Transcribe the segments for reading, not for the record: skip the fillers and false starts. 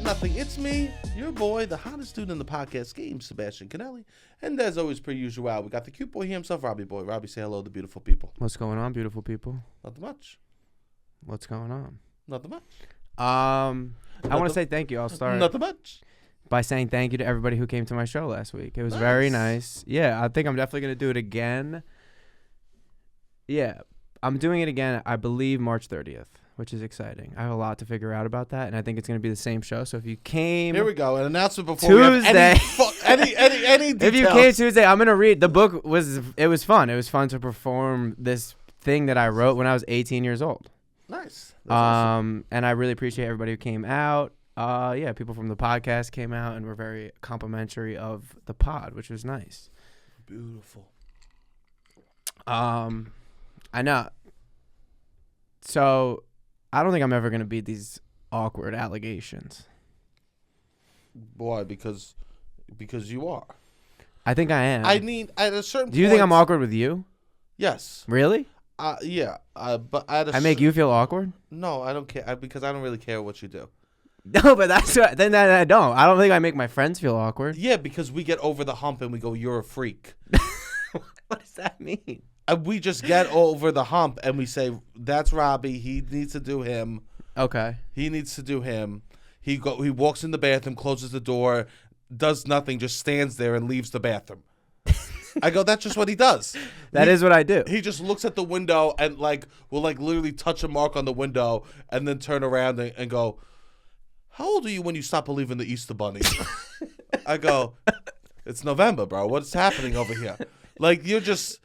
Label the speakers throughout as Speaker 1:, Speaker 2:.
Speaker 1: about nothing. It's me, your boy, the hottest dude in the podcast game, Sebastian Conelli. And as always, per usual, we got the cute boy here himself, Robbie boy. Robbie, say hello to the beautiful people.
Speaker 2: What's going on, beautiful people?
Speaker 1: Nothing much.
Speaker 2: What's going on?
Speaker 1: Nothing much.
Speaker 2: I want to say thank you. I'll start
Speaker 1: Nothing much.
Speaker 2: by saying thank you to everybody who came to my show last week. It was very nice. Yeah, I think I'm definitely going to do it again. Yeah, I'm doing it again, I believe, March 30th, which is exciting. I have a lot to figure out about that, and I think it's going to be the same show. So if you came...
Speaker 1: Here we go. An announcement before
Speaker 2: Tuesday.
Speaker 1: we have any details.
Speaker 2: If you came Tuesday, I'm going to read. The book was fun. It was fun to perform this thing that I wrote when I was 18 years old.
Speaker 1: Nice. That's awesome.
Speaker 2: And I really appreciate everybody who came out. Yeah, people from the podcast came out and were very complimentary of the pod, which was nice.
Speaker 1: Beautiful.
Speaker 2: I know. So, I don't think I'm ever going to beat these awkward allegations.
Speaker 1: Why? Because you are.
Speaker 2: I think I am.
Speaker 1: I mean, at a certain point...
Speaker 2: Do you think I'm awkward with you?
Speaker 1: Yes.
Speaker 2: Really?
Speaker 1: Yeah. But
Speaker 2: I make you feel awkward?
Speaker 1: No, I don't care. Because I don't really care what you do.
Speaker 2: No, but that's what... Then I don't. I don't think I make my friends feel awkward.
Speaker 1: Yeah, because we get over the hump and we go, you're a freak.
Speaker 2: What does that mean?
Speaker 1: We just get over the hump and we say, that's Robbie. He needs to do him.
Speaker 2: Okay.
Speaker 1: He needs to do him. He walks in the bathroom, closes the door, does nothing, just stands there and leaves the bathroom. I go, that's just what he does.
Speaker 2: That is what I do.
Speaker 1: He just looks at the window and will literally touch a mark on the window and then turn around and go, how old are you when you stop believing the Easter Bunny? I go, it's November, bro. What's happening over here? You're just,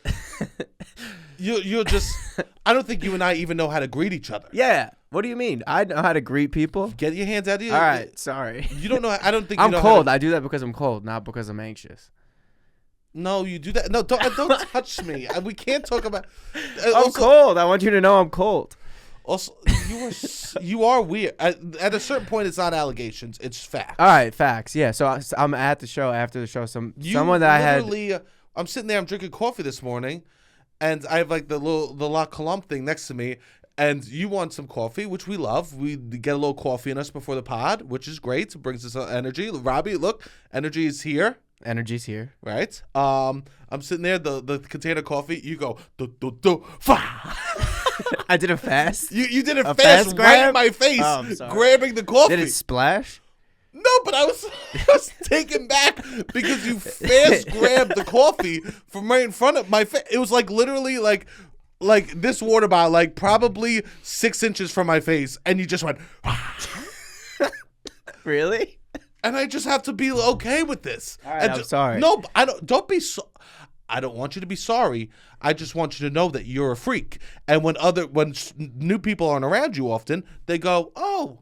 Speaker 1: I don't think you and I even know how to greet each other.
Speaker 2: Yeah. What do you mean? I know how to greet people.
Speaker 1: Get your hands out of your...
Speaker 2: All right. Sorry.
Speaker 1: You don't know. I don't think
Speaker 2: I'm
Speaker 1: you know
Speaker 2: cold. I do that because I'm cold, not because I'm anxious.
Speaker 1: No, you do that. No, don't touch me. We can't talk about...
Speaker 2: I'm cold. I want you to know I'm cold.
Speaker 1: Also, you are weird. At a certain point, it's not allegations. It's facts.
Speaker 2: All right. Facts. Yeah. So I'm at the show. After the show, someone that I had...
Speaker 1: I'm sitting there, I'm drinking coffee this morning, and I have the La Colombe thing next to me, and you want some coffee, which we love. We get a little coffee in us before the pod, which is great. It brings us energy. Robbie, look, energy is here.
Speaker 2: Energy's here.
Speaker 1: Right? I'm sitting there, the container of coffee, you go, fa.
Speaker 2: I did it fast?
Speaker 1: You did it fast right in my face, grabbing the coffee.
Speaker 2: Did it splash?
Speaker 1: No, but I was taken back because you fast grabbed the coffee from right in front of my face. It was literally like this water bottle, probably 6 inches from my face, and you just went.
Speaker 2: Really?
Speaker 1: And I just have to be okay with this.
Speaker 2: All right, I'm sorry.
Speaker 1: No, I don't. Don't be so. I don't want you to be sorry. I just want you to know that you're a freak. And when new people aren't around you often, they go, "Oh,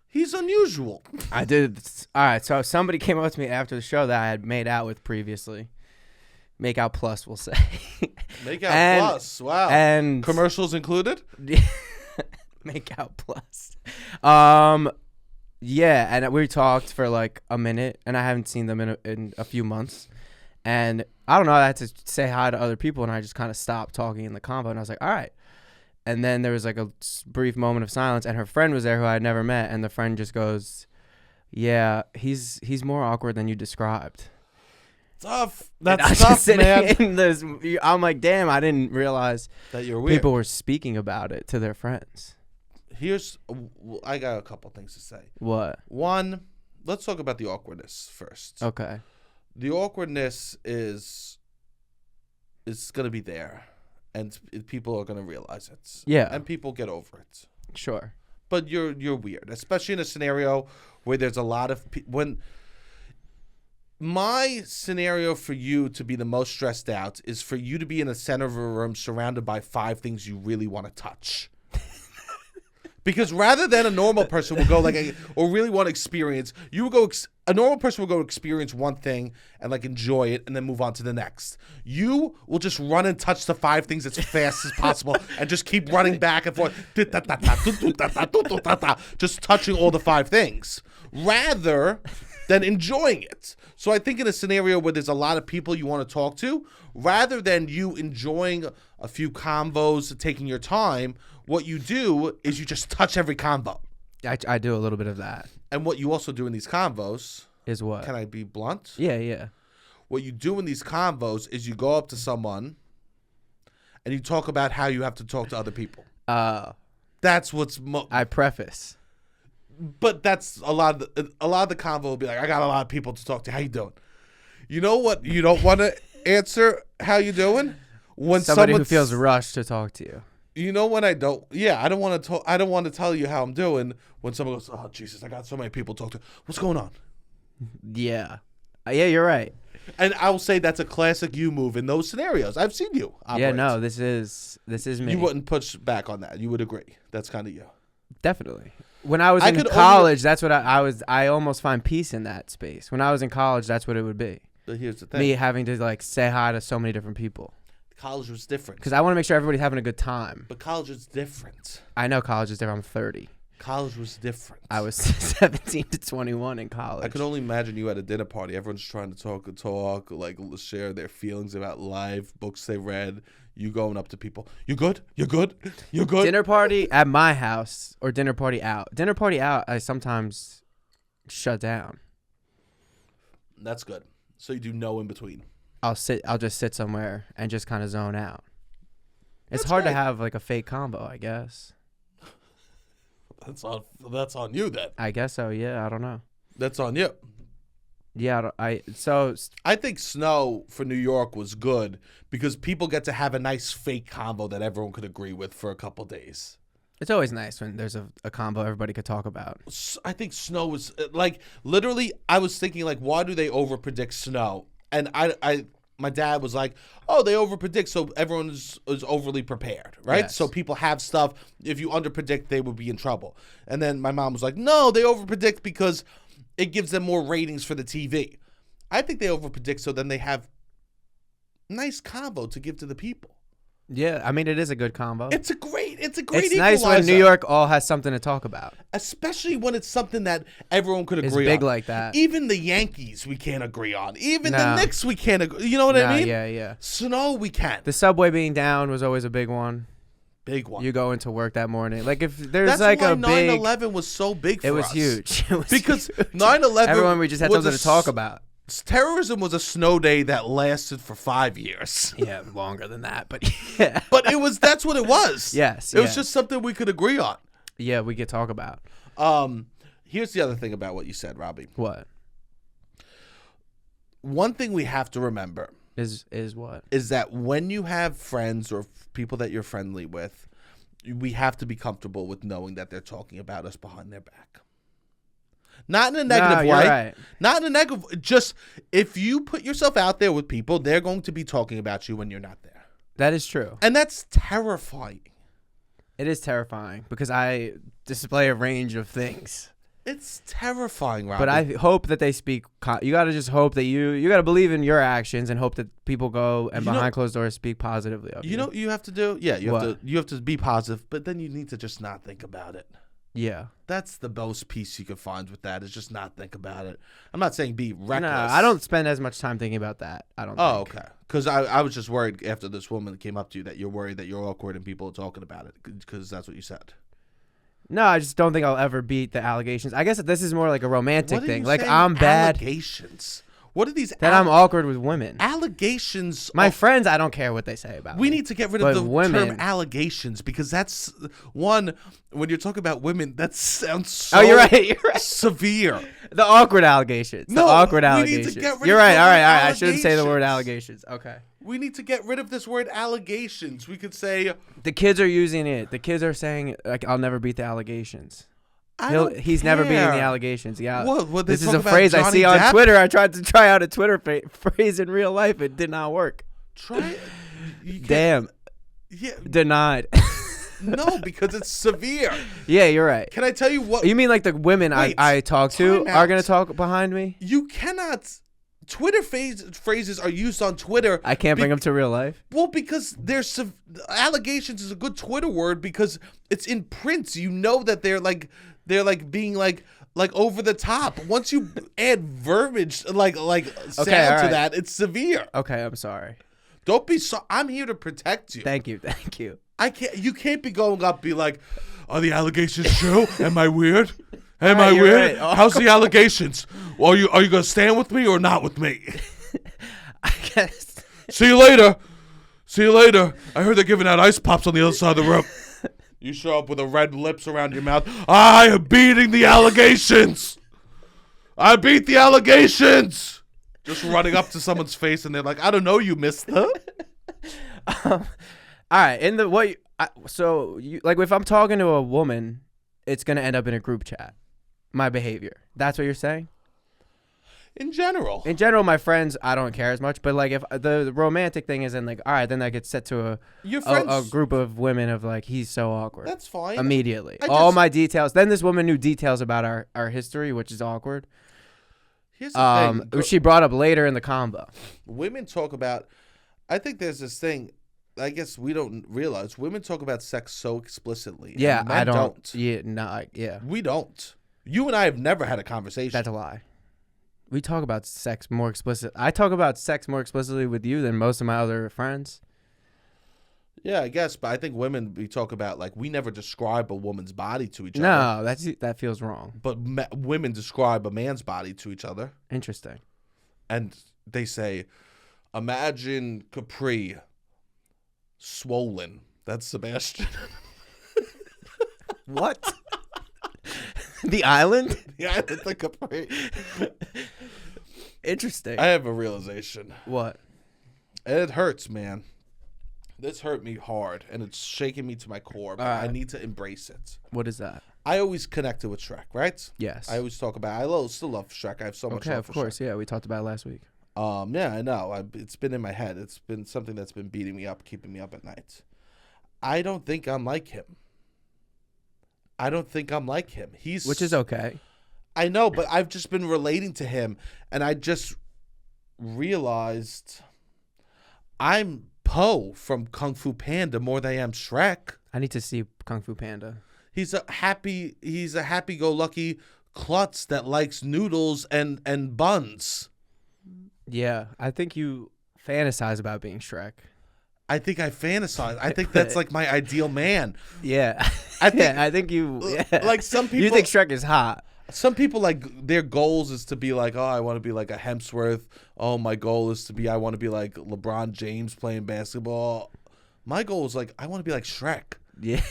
Speaker 1: he's unusual."
Speaker 2: I did. All right. So somebody came up to me after the show that I had made out with previously. Make out plus, we'll say.
Speaker 1: Make out plus. Wow.
Speaker 2: And
Speaker 1: commercials included?
Speaker 2: Make out plus. Yeah. And we talked for a minute, and I haven't seen them in a few months. And I don't know. I had to say hi to other people, and I just kind of stopped talking in the convo, and I was like, all right. And then there was a brief moment of silence, and her friend was there who I had never met, and the friend just goes, yeah, he's more awkward than you described.
Speaker 1: Tough. That's tough, man.
Speaker 2: I'm like, damn, I didn't realize
Speaker 1: that you're weird.
Speaker 2: People were speaking about it to their friends.
Speaker 1: I got a couple things to say.
Speaker 2: What?
Speaker 1: One, let's talk about the awkwardness first.
Speaker 2: Okay.
Speaker 1: The awkwardness is going to be there. And people are going to realize it.
Speaker 2: Yeah.
Speaker 1: And people get over it.
Speaker 2: Sure.
Speaker 1: But you're weird, especially in a scenario where there's a lot of when my scenario for you to be the most stressed out is for you to be in the center of a room surrounded by 5 things you really want to touch. Because rather than a normal person will go or really want to experience, you will go. A normal person will go experience one thing and enjoy it and then move on to the next. You will just run and touch the 5 things as fast as possible and just keep running back and forth, just touching all the 5 things rather than enjoying it. So I think in a scenario where there's a lot of people you want to talk to, rather than you enjoying a few combos, taking your time, what you do is you just touch every combo.
Speaker 2: I do a little bit of that.
Speaker 1: And what you also do in these convos,
Speaker 2: Is what?
Speaker 1: can I be blunt?
Speaker 2: Yeah.
Speaker 1: What you do in these convos is you go up to someone and you talk about how you have to talk to other people. That's what's
Speaker 2: I preface.
Speaker 1: But that's a lot of the convo will be like, I got a lot of people to talk to. How you doing? You know what? You don't want to answer how you doing when
Speaker 2: Somebody who feels rushed to talk to you.
Speaker 1: You know when I don't. Yeah, I don't want to. I don't want to tell you how I'm doing when someone goes, "Oh Jesus, I got so many people to talk to. What's going on?"
Speaker 2: Yeah, you're right.
Speaker 1: And I will say that's a classic you move in those scenarios. I've seen you operate.
Speaker 2: Yeah, no, this is me.
Speaker 1: You wouldn't push back on that. You would agree. That's kind of you.
Speaker 2: Definitely. When I was in college, that's what I was. I almost find peace in that space. When I was in college, that's what it would be.
Speaker 1: But here's the thing.
Speaker 2: Me having to like say hi to so many different people.
Speaker 1: College was different.
Speaker 2: Because I want to make sure everybody's having a good time.
Speaker 1: But college is different.
Speaker 2: I know college is different. I'm 30.
Speaker 1: College was different.
Speaker 2: I was 17 to 21 in college.
Speaker 1: I could only imagine you at a dinner party. Everyone's trying to talk, like share their feelings about life, books they read. You going up to people. You good? You good? You good?
Speaker 2: Dinner party at my house or dinner party out. Dinner party out, I sometimes shut down.
Speaker 1: That's good. So you do no in between.
Speaker 2: I'll just sit somewhere and just kind of zone out. It's
Speaker 1: That's
Speaker 2: hard
Speaker 1: great.
Speaker 2: to have like a fake combo, I guess.
Speaker 1: That's on you then.
Speaker 2: I guess so. Yeah, I don't know.
Speaker 1: That's on you.
Speaker 2: Yeah,
Speaker 1: I think snow for New York was good because people get to have a nice fake combo that everyone could agree with for a couple days.
Speaker 2: It's always nice when there's a combo everybody could talk about.
Speaker 1: I think snow was like literally. I was thinking like, why do they overpredict snow? And my dad was like, oh, they overpredict, so everyone is overly prepared, right?
Speaker 2: Yes.
Speaker 1: So people have stuff. If you underpredict, they would be in trouble. And then my mom was like, no, they overpredict because it gives them more ratings for the TV. I think they overpredict so then they have nice combo to give to the people.
Speaker 2: Yeah, I mean it is a good combo.
Speaker 1: It's a great
Speaker 2: It's
Speaker 1: equalizer.
Speaker 2: nice when New York all has something to talk about.
Speaker 1: Especially when it's something that everyone could agree on.
Speaker 2: It's big like that.
Speaker 1: Even the Yankees we can't agree on. Even the Knicks we can't agree. You know what I mean?
Speaker 2: Yeah.
Speaker 1: Snow we can.
Speaker 2: The subway being down was always a big one.
Speaker 1: Big one.
Speaker 2: You go into work that morning. Like if there's
Speaker 1: That's
Speaker 2: like
Speaker 1: why
Speaker 2: a big
Speaker 1: 9/11 was so big for us.
Speaker 2: It was huge. It was
Speaker 1: because
Speaker 2: huge.
Speaker 1: 9/11
Speaker 2: everyone we just had something to talk about.
Speaker 1: Terrorism was a snow day that lasted for 5 years.
Speaker 2: Yeah, longer than that, but yeah.
Speaker 1: But that's what it was.
Speaker 2: Yes.
Speaker 1: It was just something we could agree on.
Speaker 2: Yeah, we could talk about.
Speaker 1: Here's the other thing about what you said, Robbie.
Speaker 2: What?
Speaker 1: One thing we have to remember
Speaker 2: Is what?
Speaker 1: is that when you have friends or people that you're friendly with, we have to be comfortable with knowing that they're talking about us behind their back. Not in a negative way.
Speaker 2: Right.
Speaker 1: Not in a negative. Just if you put yourself out there with people, they're going to be talking about you when you're not there.
Speaker 2: That is true.
Speaker 1: And that's terrifying.
Speaker 2: It is terrifying because I display a range of things.
Speaker 1: It's terrifying, Robbie.
Speaker 2: But I hope that they speak. You got to just hope that you got to believe in your actions and hope that people go and behind closed doors speak positively of you.
Speaker 1: You know what you have to do? Yeah, you have to be positive, but then you need to just not think about it.
Speaker 2: Yeah.
Speaker 1: That's the most peace you can find with that is just not think about it. I'm not saying be reckless.
Speaker 2: No, I don't spend as much time thinking about that. I don't think.
Speaker 1: Okay. Because I was just worried after this woman came up to you that you're worried that you're awkward and people are talking about it because that's what you said.
Speaker 2: No, I just don't think I'll ever beat the allegations. I guess this is more like a romantic
Speaker 1: What are
Speaker 2: thing.
Speaker 1: you
Speaker 2: Like
Speaker 1: saying
Speaker 2: I'm bad.
Speaker 1: Allegations. What are these?
Speaker 2: That I'm awkward with women.
Speaker 1: Allegations.
Speaker 2: My friends, I don't care what they say about
Speaker 1: We
Speaker 2: me.
Speaker 1: need to get rid
Speaker 2: But
Speaker 1: of the
Speaker 2: women,
Speaker 1: term allegations because that's one. When you're talking about women, that sounds so
Speaker 2: you're right. You're right.
Speaker 1: severe.
Speaker 2: The awkward allegations.
Speaker 1: No,
Speaker 2: the awkward
Speaker 1: we need to
Speaker 2: allegations.
Speaker 1: get rid
Speaker 2: You're
Speaker 1: of
Speaker 2: right.
Speaker 1: the
Speaker 2: All right.
Speaker 1: word
Speaker 2: I shouldn't say the word
Speaker 1: allegations.
Speaker 2: allegations. Okay.
Speaker 1: We need to get rid of this word allegations. We could say
Speaker 2: The kids are using it. The kids are saying like I'll never beat the allegations. He's never beating the allegations. Yeah.
Speaker 1: What,
Speaker 2: this is a phrase I see on Twitter. I tried to try out a Twitter phrase in real life. It did not work.
Speaker 1: Try it.
Speaker 2: Damn.
Speaker 1: Yeah.
Speaker 2: Denied.
Speaker 1: No, because it's severe.
Speaker 2: Yeah, you're right.
Speaker 1: Can I tell you what?
Speaker 2: You mean like the women I talk to are going to talk behind me?
Speaker 1: You cannot. Twitter phrases are used on Twitter.
Speaker 2: I can't bring them to real life.
Speaker 1: Well, because there's allegations is a good Twitter word because it's in print. You know that they're being like over the top. Once you add verbiage like sound to that, it's severe.
Speaker 2: Okay, I'm sorry.
Speaker 1: Don't be so. I'm here to protect you.
Speaker 2: Thank you.
Speaker 1: I can't. You can't be going up be like, Are the allegations true? Am I weird? Am I
Speaker 2: you're
Speaker 1: weird?
Speaker 2: right. Oh.
Speaker 1: How's the allegations? Are you gonna stand with me or not with me?
Speaker 2: I guess.
Speaker 1: See you later. See you later. I heard they're giving out ice pops on the other side of the room. You show up with a red lips around your mouth. I am beating the allegations. I beat the allegations. Just running up to someone's face and they're like, I don't know you, mister.
Speaker 2: All right. So like if I'm talking to a woman, it's going to end up in a group chat. My behavior. That's what you're saying?
Speaker 1: In general,
Speaker 2: my friends, I don't care as much. But like, if the romantic thing is in like, all right, then I get set to a group of women of like, he's so awkward.
Speaker 1: That's fine.
Speaker 2: Immediately, all my details. Then this woman knew details about our history, which is awkward.
Speaker 1: Here's the thing.
Speaker 2: Which she brought up later in the combo.
Speaker 1: Women talk about. I think there's this thing. I guess we don't realize women talk about sex so explicitly.
Speaker 2: Yeah,
Speaker 1: and men
Speaker 2: I don't. Yeah, no, yeah.
Speaker 1: We don't. You and I have never had a conversation.
Speaker 2: That's a lie. We talk about sex more explicit. I talk about sex more explicitly with you than most of my other friends.
Speaker 1: Yeah, I guess, but I think women, we talk about, like, we never describe a woman's body to each other.
Speaker 2: No, that feels wrong.
Speaker 1: But women describe a man's body to each other.
Speaker 2: Interesting.
Speaker 1: And they say, imagine Capri swollen. That's Sebastian.
Speaker 2: What? The island?
Speaker 1: The island of Capri.
Speaker 2: Interesting.
Speaker 1: I have a realization.
Speaker 2: What?
Speaker 1: It hurts, man. This hurt me hard, and it's shaking me to my core, but I need to embrace it.
Speaker 2: What is that?
Speaker 1: I always connected with Shrek, right?
Speaker 2: Yes.
Speaker 1: I always talk about still love Shrek. I have so much love
Speaker 2: of
Speaker 1: for
Speaker 2: course.
Speaker 1: Shrek.
Speaker 2: Yeah, we talked about it last week.
Speaker 1: Yeah, I know. It's been in my head. It's been something that's been beating me up, keeping me up at night. I don't think I'm like him. Which is okay. I know, but I've just been relating to him, and I just realized I'm Po from Kung Fu Panda more than I am Shrek.
Speaker 2: I need to see Kung Fu Panda.
Speaker 1: He's a happy-go-lucky klutz that likes noodles and buns.
Speaker 2: Yeah, I think you fantasize about being Shrek.
Speaker 1: I think I fantasize. I think that's like my ideal man.
Speaker 2: Yeah. I think you. Yeah.
Speaker 1: Like some people.
Speaker 2: You think Shrek is hot.
Speaker 1: Some people, like, their goals is to be like, oh, I want to be like a Hemsworth. Oh, my goal is I want to be like LeBron James playing basketball. My goal is like, I want to be like Shrek.
Speaker 2: Yeah.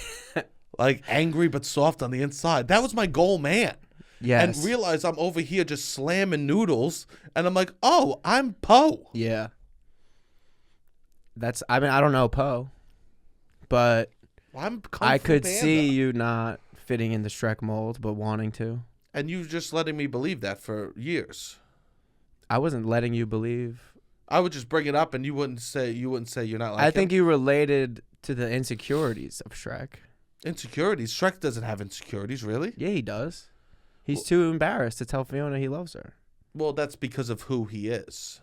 Speaker 1: Like angry but soft on the inside. That was my goal, man.
Speaker 2: Yes.
Speaker 1: And realize I'm over here just slamming noodles, and I'm like, oh, I'm Po.
Speaker 2: Yeah. I don't know Po, but I could see you not fitting in the Shrek mold, but wanting to.
Speaker 1: And you just letting me believe that for years.
Speaker 2: I wasn't letting you believe.
Speaker 1: I would just bring it up, and you wouldn't say you're not like
Speaker 2: I think you related to the insecurities of Shrek.
Speaker 1: Insecurities? Shrek doesn't have insecurities, really?
Speaker 2: Yeah, he does. He's too embarrassed to tell Fiona he loves her.
Speaker 1: Well, that's because of who he is.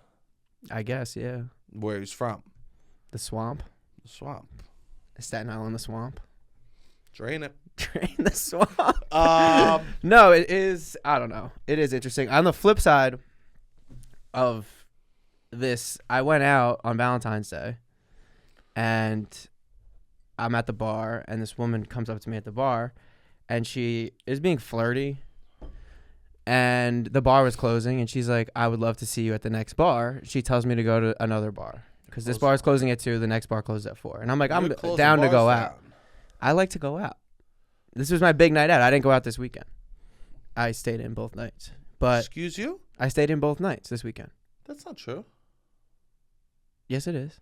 Speaker 2: I guess, yeah.
Speaker 1: Where he's from.
Speaker 2: The swamp.
Speaker 1: The swamp.
Speaker 2: Staten Island, the swamp.
Speaker 1: Drain it.
Speaker 2: Drain the swamp. No, it is. I don't know. It is interesting. On the flip side of this, I went out on Valentine's Day, and I'm at the bar, and this woman comes up to me at the bar, and she is being flirty. And the bar was closing, and she's like, "I would love to see you at the next bar." She tells me to go to another bar. Because this bar is closing at 2, the next bar closes at 4. And I'm like, I'm down to go out. I like to go out. This was my big night out. I didn't go out this weekend. I stayed in both nights. But
Speaker 1: excuse you?
Speaker 2: I stayed in both nights this weekend.
Speaker 1: That's not true.
Speaker 2: Yes, it is.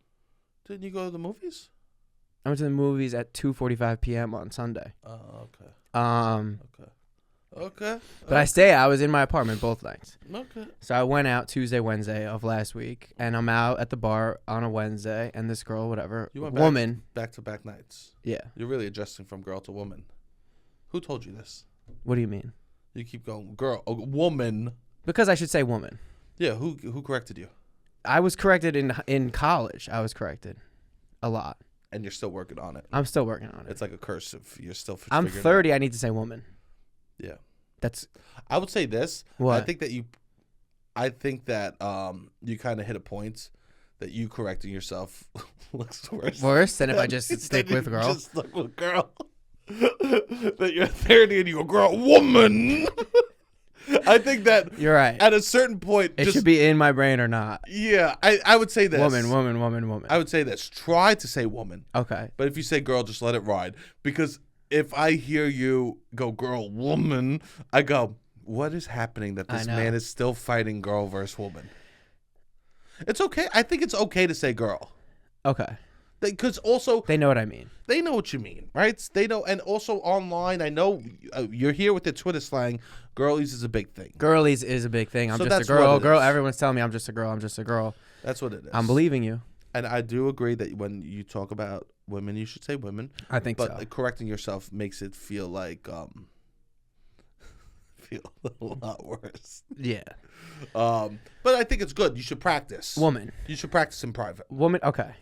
Speaker 1: Didn't you go to the movies?
Speaker 2: I went to the movies at 2:45 p.m. on Sunday.
Speaker 1: Oh, okay. Okay.
Speaker 2: But I was in my apartment both nights.
Speaker 1: Okay.
Speaker 2: So I went out Tuesday, Wednesday of last week, and I'm out at the bar on a Wednesday, and this girl, whatever,
Speaker 1: you went
Speaker 2: woman.
Speaker 1: Back-to-back nights.
Speaker 2: Yeah.
Speaker 1: You're really adjusting from girl to woman. Who told you this?
Speaker 2: What do you mean?
Speaker 1: You keep going, girl, woman.
Speaker 2: Because I should say woman.
Speaker 1: Yeah, who corrected you?
Speaker 2: I was corrected in college. I was corrected a lot.
Speaker 1: And you're still working on it.
Speaker 2: I'm still working on it.
Speaker 1: It's like a curse if you're still
Speaker 2: I'm 30. I need to say woman.
Speaker 1: Yeah.
Speaker 2: I
Speaker 1: would say this.
Speaker 2: What?
Speaker 1: I think that you kind of hit a point that you correcting yourself looks worse.
Speaker 2: Worse than if I just stick with girl?
Speaker 1: Just stick with girl. that you're 30 and you go, girl, woman. I think that
Speaker 2: You're right.
Speaker 1: at a certain point,
Speaker 2: It should be in my brain or not.
Speaker 1: Yeah, I would say this.
Speaker 2: Woman.
Speaker 1: I would say this. Try to say woman.
Speaker 2: Okay.
Speaker 1: But if you say girl, just let it ride. Because if I hear you go, girl, woman, I go, what is happening that this man is still fighting girl versus woman? It's okay. I think it's okay to say girl.
Speaker 2: Okay.
Speaker 1: Because also
Speaker 2: they know what I mean.
Speaker 1: They know what you mean, right? They know, and also online, I know you're here with the Twitter slang. Girlies is a big thing.
Speaker 2: Girlies is a big thing. I'm
Speaker 1: So
Speaker 2: just a
Speaker 1: that's
Speaker 2: girl.
Speaker 1: what it
Speaker 2: Girl.
Speaker 1: is.
Speaker 2: Everyone's telling me I'm just a girl. I'm just a girl.
Speaker 1: That's what it is.
Speaker 2: I'm believing you.
Speaker 1: And I do agree that when you talk about women, you should say women.
Speaker 2: I think so.
Speaker 1: But correcting yourself makes it feel like feel a lot worse.
Speaker 2: Yeah.
Speaker 1: But I think it's good. You should practice.
Speaker 2: Woman.
Speaker 1: You should practice in private,
Speaker 2: Woman. Okay.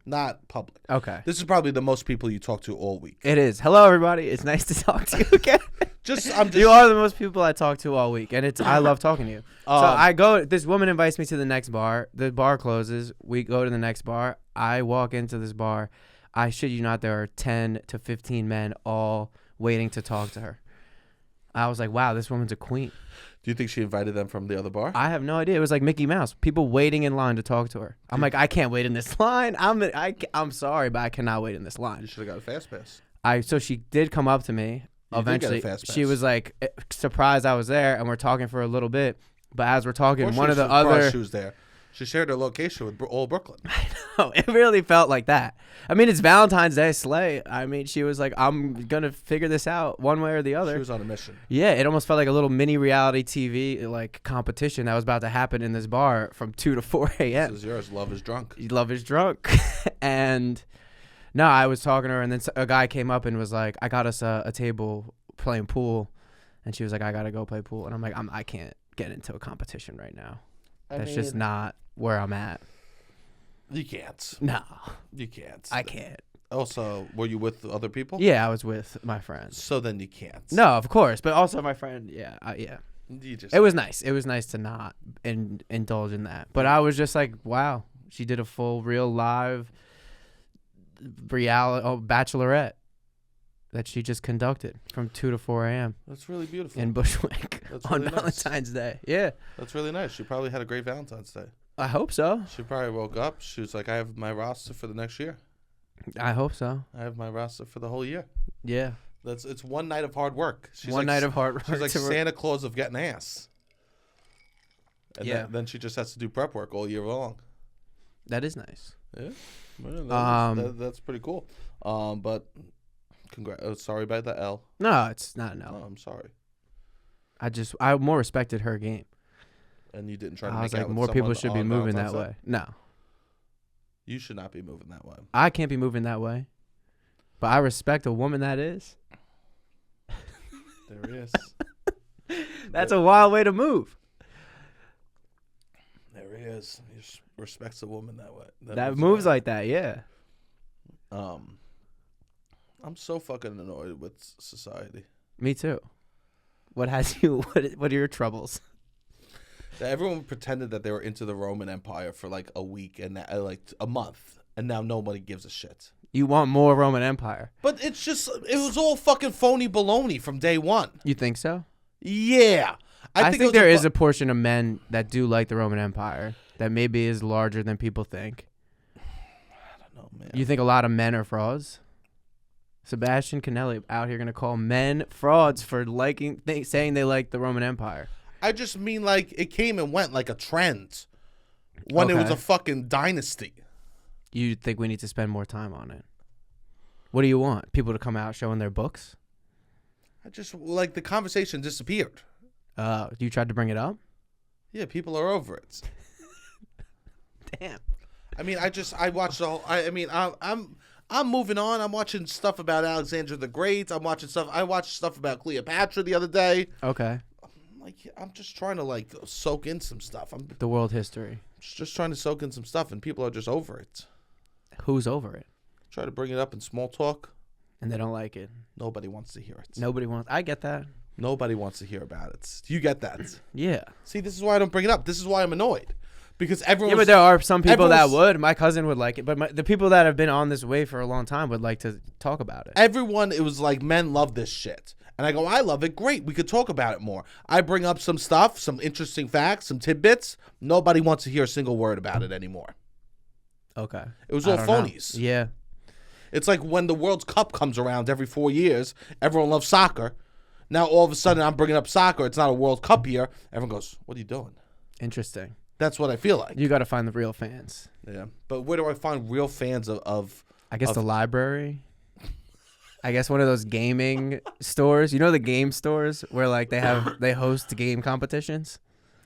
Speaker 1: not public.
Speaker 2: Okay.
Speaker 1: This is probably the most people you talk to all week.
Speaker 2: It is. Hello, everybody. It's nice to talk to you again. You are the most people I talk to all week, and I love talking to you. So I go. This woman invites me to the next bar. The bar closes. We go to the next bar. I walk into this bar. I shit you not, there are 10 to 15 men all waiting to talk to her. I was like, wow, this woman's a queen.
Speaker 1: Do you think she invited them from the other bar?
Speaker 2: I have no idea. It was like Mickey Mouse. People waiting in line to talk to her. I'm like, I can't wait in this line. I'm sorry, but I cannot wait in this line.
Speaker 1: You should have got a fast pass.
Speaker 2: So she did come up to me. Eventually, she was like surprised I was there, and we're talking for a little bit. But as we're talking, one of the other,
Speaker 1: she was there. She shared her location with all Brooklyn.
Speaker 2: I know, it really felt like that. I mean, it's Valentine's Day, slay. I mean, she was like, I'm gonna figure this out one way or the other.
Speaker 1: She was on a mission.
Speaker 2: Yeah, it almost felt like a little mini reality TV like competition that was about to happen in this bar from 2 to 4 a.m.
Speaker 1: This is yours. Love is drunk.
Speaker 2: Love is drunk. And no, I was talking to her, and then a guy came up and was like, I got us a table playing pool. And she was like, I gotta go play pool. And I'm like, I can't get into a competition right now. That's just not where I'm at.
Speaker 1: You can't.
Speaker 2: No.
Speaker 1: You can't.
Speaker 2: I can't.
Speaker 1: Also, were you with other people?
Speaker 2: Yeah, I was with my friends.
Speaker 1: So then you can't.
Speaker 2: No, of course. But also my friend, yeah. It was nice. It was nice to not indulge in that. But I was just like, wow. She did a full, real, live reality bachelorette that she just conducted from 2 to 4 a.m.
Speaker 1: That's really beautiful.
Speaker 2: In Bushwick on
Speaker 1: really
Speaker 2: Valentine's Day. Yeah.
Speaker 1: That's really nice. She probably had a great Valentine's Day.
Speaker 2: I hope so.
Speaker 1: She probably woke up. She was like, I have my roster for the next year.
Speaker 2: I hope so.
Speaker 1: I have my roster for the whole year.
Speaker 2: Yeah.
Speaker 1: It's one night of hard work. She's
Speaker 2: one night of hard work.
Speaker 1: She's like Santa Claus of getting ass. And then she just has to do prep work all year long.
Speaker 2: That is nice.
Speaker 1: Yeah. That's pretty cool. But sorry about the L.
Speaker 2: No, it's not an L.
Speaker 1: No, I'm sorry.
Speaker 2: I more respected her game.
Speaker 1: And you didn't try to
Speaker 2: I was
Speaker 1: make
Speaker 2: like,
Speaker 1: out
Speaker 2: more
Speaker 1: with
Speaker 2: people
Speaker 1: someone
Speaker 2: should be
Speaker 1: on
Speaker 2: moving
Speaker 1: Valentine's
Speaker 2: that
Speaker 1: Day?
Speaker 2: way. No.
Speaker 1: You should not be moving that way.
Speaker 2: I can't be moving that way. But I respect a woman that is.
Speaker 1: There is.
Speaker 2: That's a wild way to move.
Speaker 1: There he is. He just respects a woman that way.
Speaker 2: That moves like that, yeah.
Speaker 1: I'm so fucking annoyed with society.
Speaker 2: Me too. What has you? What are your troubles?
Speaker 1: Everyone pretended that they were into the Roman Empire for like a week and like a month, and now nobody gives a shit.
Speaker 2: You want more Roman Empire?
Speaker 1: But it was all fucking phony baloney from day one.
Speaker 2: You think so?
Speaker 1: Yeah.
Speaker 2: I think there is a portion of men that do like the Roman Empire that maybe is larger than people think.
Speaker 1: I don't know, man.
Speaker 2: You think a lot of men are frauds? Sebastian Conelli out here gonna call men frauds for saying they like the Roman Empire.
Speaker 1: I just mean like it came and went like a trend when it was a fucking dynasty.
Speaker 2: You think we need to spend more time on it? What do you want? People to come out showing their books?
Speaker 1: I just like the conversation disappeared.
Speaker 2: You tried to bring it up?
Speaker 1: Yeah, people are over it.
Speaker 2: Damn.
Speaker 1: I mean, I watched the whole. I'm moving on. I'm watching stuff about Alexander the Great. I watched stuff about Cleopatra the other day.
Speaker 2: Okay.
Speaker 1: I'm just trying to soak in some stuff.
Speaker 2: The world history.
Speaker 1: Just trying to soak in some stuff, and people are just over it.
Speaker 2: Who's over it?
Speaker 1: Try to bring it up in small talk.
Speaker 2: And they don't like it.
Speaker 1: Nobody wants to hear it.
Speaker 2: Nobody wants. I get that. Nobody
Speaker 1: wants to hear about it. You get that?
Speaker 2: Yeah.
Speaker 1: See, this is why I don't bring it up. This is why I'm annoyed. Because
Speaker 2: Yeah,
Speaker 1: everyone.
Speaker 2: but there are some people that
Speaker 1: everyone's-
Speaker 2: would. My cousin would like it, but the people that have been on this way for a long time would like to talk about it.
Speaker 1: Everyone, it was like, men love this shit. And I go, I love it. Great. We could talk about it more. I bring up some stuff, some interesting facts, some tidbits. Nobody wants to hear a single word about it anymore.
Speaker 2: Okay.
Speaker 1: It was
Speaker 2: I
Speaker 1: all
Speaker 2: don't know.
Speaker 1: phonies.
Speaker 2: Yeah.
Speaker 1: It's like when the World Cup comes around every 4 years, everyone loves soccer. Now, all of a sudden, I'm bringing up soccer. It's not a World Cup year. Everyone goes, what are you doing?
Speaker 2: Interesting.
Speaker 1: That's what I feel like.
Speaker 2: You got to find the real fans.
Speaker 1: Yeah. But where do I find real fans of
Speaker 2: I guess the library. I guess one of those gaming stores. You know the game stores where like they host game competitions.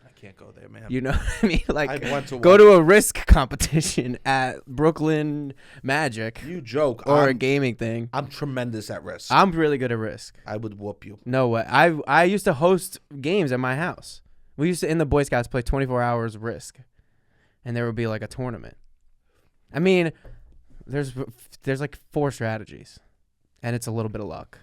Speaker 1: I can't go there, man.
Speaker 2: You know what I mean? Like
Speaker 1: I went to
Speaker 2: go
Speaker 1: one.
Speaker 2: to a Risk competition at Brooklyn Magic
Speaker 1: You joke.
Speaker 2: or a gaming thing.
Speaker 1: I'm tremendous at Risk.
Speaker 2: I'm really good at Risk.
Speaker 1: I would whoop you.
Speaker 2: No way. I used to host games at my house. We used to in the Boy Scouts play 24 hours Risk, and there would be like a tournament. I mean, there's like 4 strategies, and it's a little bit of luck.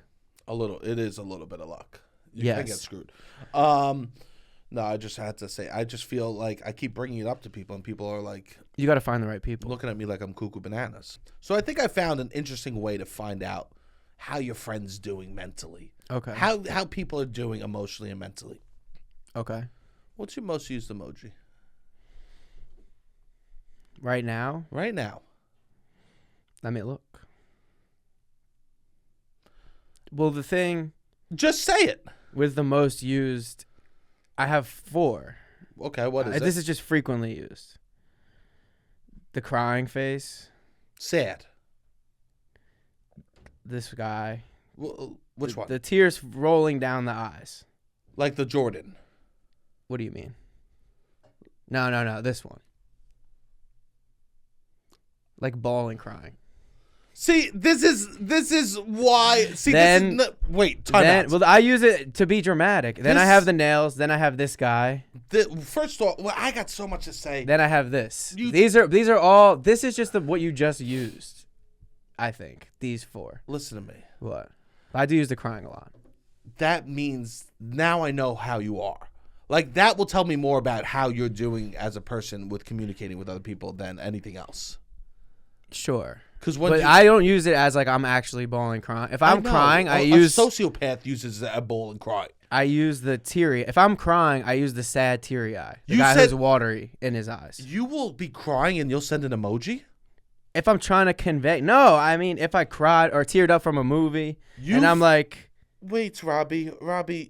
Speaker 1: It is a little bit of luck. You
Speaker 2: Yes.
Speaker 1: can get screwed. No, I just had to say, I just feel like I keep bringing it up to people, and people are like
Speaker 2: You got to find the right people.
Speaker 1: looking at me like I'm cuckoo bananas. So I think I found an interesting way to find out how your friend's doing mentally.
Speaker 2: Okay.
Speaker 1: How people are doing emotionally and mentally.
Speaker 2: Okay.
Speaker 1: What's your most used emoji?
Speaker 2: Right now,
Speaker 1: Right now.
Speaker 2: let me look. Well, the thing
Speaker 1: Just say it.
Speaker 2: with the most used, I have 4.
Speaker 1: Okay, what is
Speaker 2: This
Speaker 1: it?
Speaker 2: is just frequently used. The crying face.
Speaker 1: Sad.
Speaker 2: This guy.
Speaker 1: Which one?
Speaker 2: The tears rolling down the eyes.
Speaker 1: Like the Jordan.
Speaker 2: What do you mean? No. This one. Like bawling, crying.
Speaker 1: See, this is why. See,
Speaker 2: Then-
Speaker 1: this is wait. Time out.
Speaker 2: Well, I use it to be dramatic. Then I
Speaker 1: This-
Speaker 2: have the nails. Then I have this guy.
Speaker 1: First of all, well, I got so much to say.
Speaker 2: Then I have this.
Speaker 1: You-
Speaker 2: These are all. This is just what you just used. I think these 4.
Speaker 1: Listen to me.
Speaker 2: What? I do use the crying a lot.
Speaker 1: That means now I know how you are. Like, that will tell me more about how you're doing as a person with communicating with other people than anything else.
Speaker 2: Sure.
Speaker 1: Because
Speaker 2: But I don't use it as like I'm actually bawling, crying. If I'm crying, I use
Speaker 1: a sociopath uses a bowl and cry.
Speaker 2: I use the teary. If I'm crying, I use the sad teary eye. The
Speaker 1: You
Speaker 2: guy
Speaker 1: said-
Speaker 2: who's watery in his eyes.
Speaker 1: You will be crying and you'll send an emoji.
Speaker 2: If I'm trying to convey, no, I mean if I cried or teared up from a movie, and I'm like,
Speaker 1: wait, Robbie,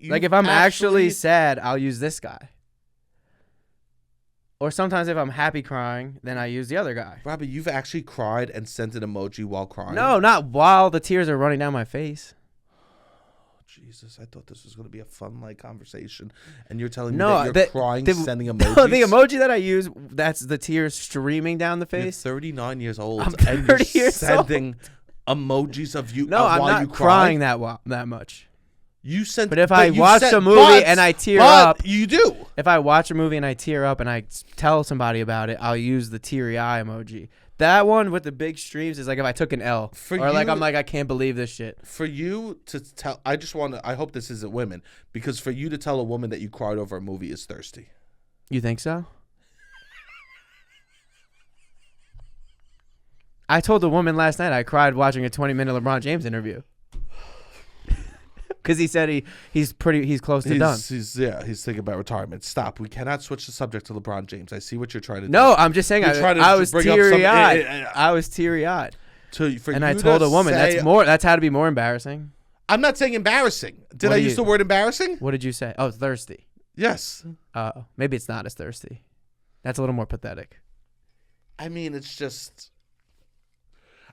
Speaker 2: like if I'm actually sad, I'll use this guy. Or sometimes if I'm happy crying, then I use the other guy.
Speaker 1: Robbie, you've actually cried and sent an emoji while crying.
Speaker 2: No, not while the tears are running down my face.
Speaker 1: Jesus, I thought this was going to be a fun, like, conversation, and you're telling me
Speaker 2: No,
Speaker 1: that you're crying, sending emojis.
Speaker 2: No, the emoji that I use, that's the tears streaming down the
Speaker 1: You're
Speaker 2: face.
Speaker 1: 39 years old,
Speaker 2: I'm
Speaker 1: and
Speaker 2: 30
Speaker 1: you're
Speaker 2: years
Speaker 1: sending emojis of you.
Speaker 2: No, I'm
Speaker 1: while
Speaker 2: not
Speaker 1: you
Speaker 2: crying
Speaker 1: cry.
Speaker 2: that much.
Speaker 1: You sent,
Speaker 2: But if I watch a movie and I tear up,
Speaker 1: you do.
Speaker 2: if I watch a movie and I tear up and I tell somebody about it, I'll use the teary eye emoji. That one with the big streams is like if I took an L. Like I'm like, I can't believe this shit.
Speaker 1: For you to tell, I hope this isn't women, because for you to tell a woman that you cried over a movie is thirsty.
Speaker 2: You think so? I told a woman last night I cried watching a 20-minute LeBron James interview. Because he said he's close to done.
Speaker 1: He's thinking about retirement. Stop. We cannot switch the subject to LeBron James. I see what you're trying to do.
Speaker 2: No, I'm just saying I was teary eyed. I was teary eyed.
Speaker 1: And
Speaker 2: I told a woman that's how to be more embarrassing.
Speaker 1: I'm not saying embarrassing. Did I use the word embarrassing?
Speaker 2: What did you say? Oh, thirsty.
Speaker 1: Yes.
Speaker 2: Maybe it's not as thirsty. That's a little more pathetic.
Speaker 1: I mean, it's just.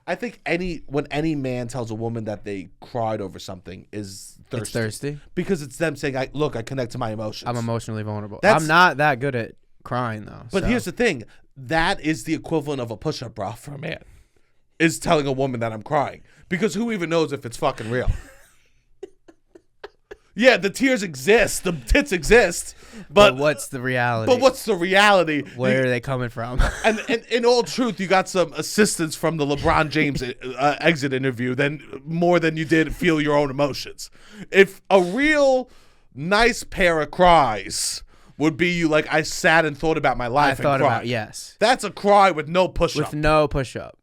Speaker 1: I think when any man tells a woman that they cried over something is thirsty.
Speaker 2: It's thirsty
Speaker 1: Because it's them saying, "Look, I connect to my emotions.
Speaker 2: I'm emotionally vulnerable."
Speaker 1: That's-
Speaker 2: I'm not that good at crying though.
Speaker 1: But here's the thing: that is the equivalent of a push-up bra for a man. Is telling a woman that I'm crying, because who even knows if it's fucking real? Yeah, the tears exist, the tits exist, but
Speaker 2: what's the reality?
Speaker 1: But what's the reality?
Speaker 2: Where are they coming from?
Speaker 1: And in all truth, you got some assistance from the LeBron James exit interview more than you did feel your own emotions. If a real nice pair of cries would be you like, I sat and thought about my life and cried.
Speaker 2: Yes.
Speaker 1: That's a cry with no push-up.
Speaker 2: With no push-up.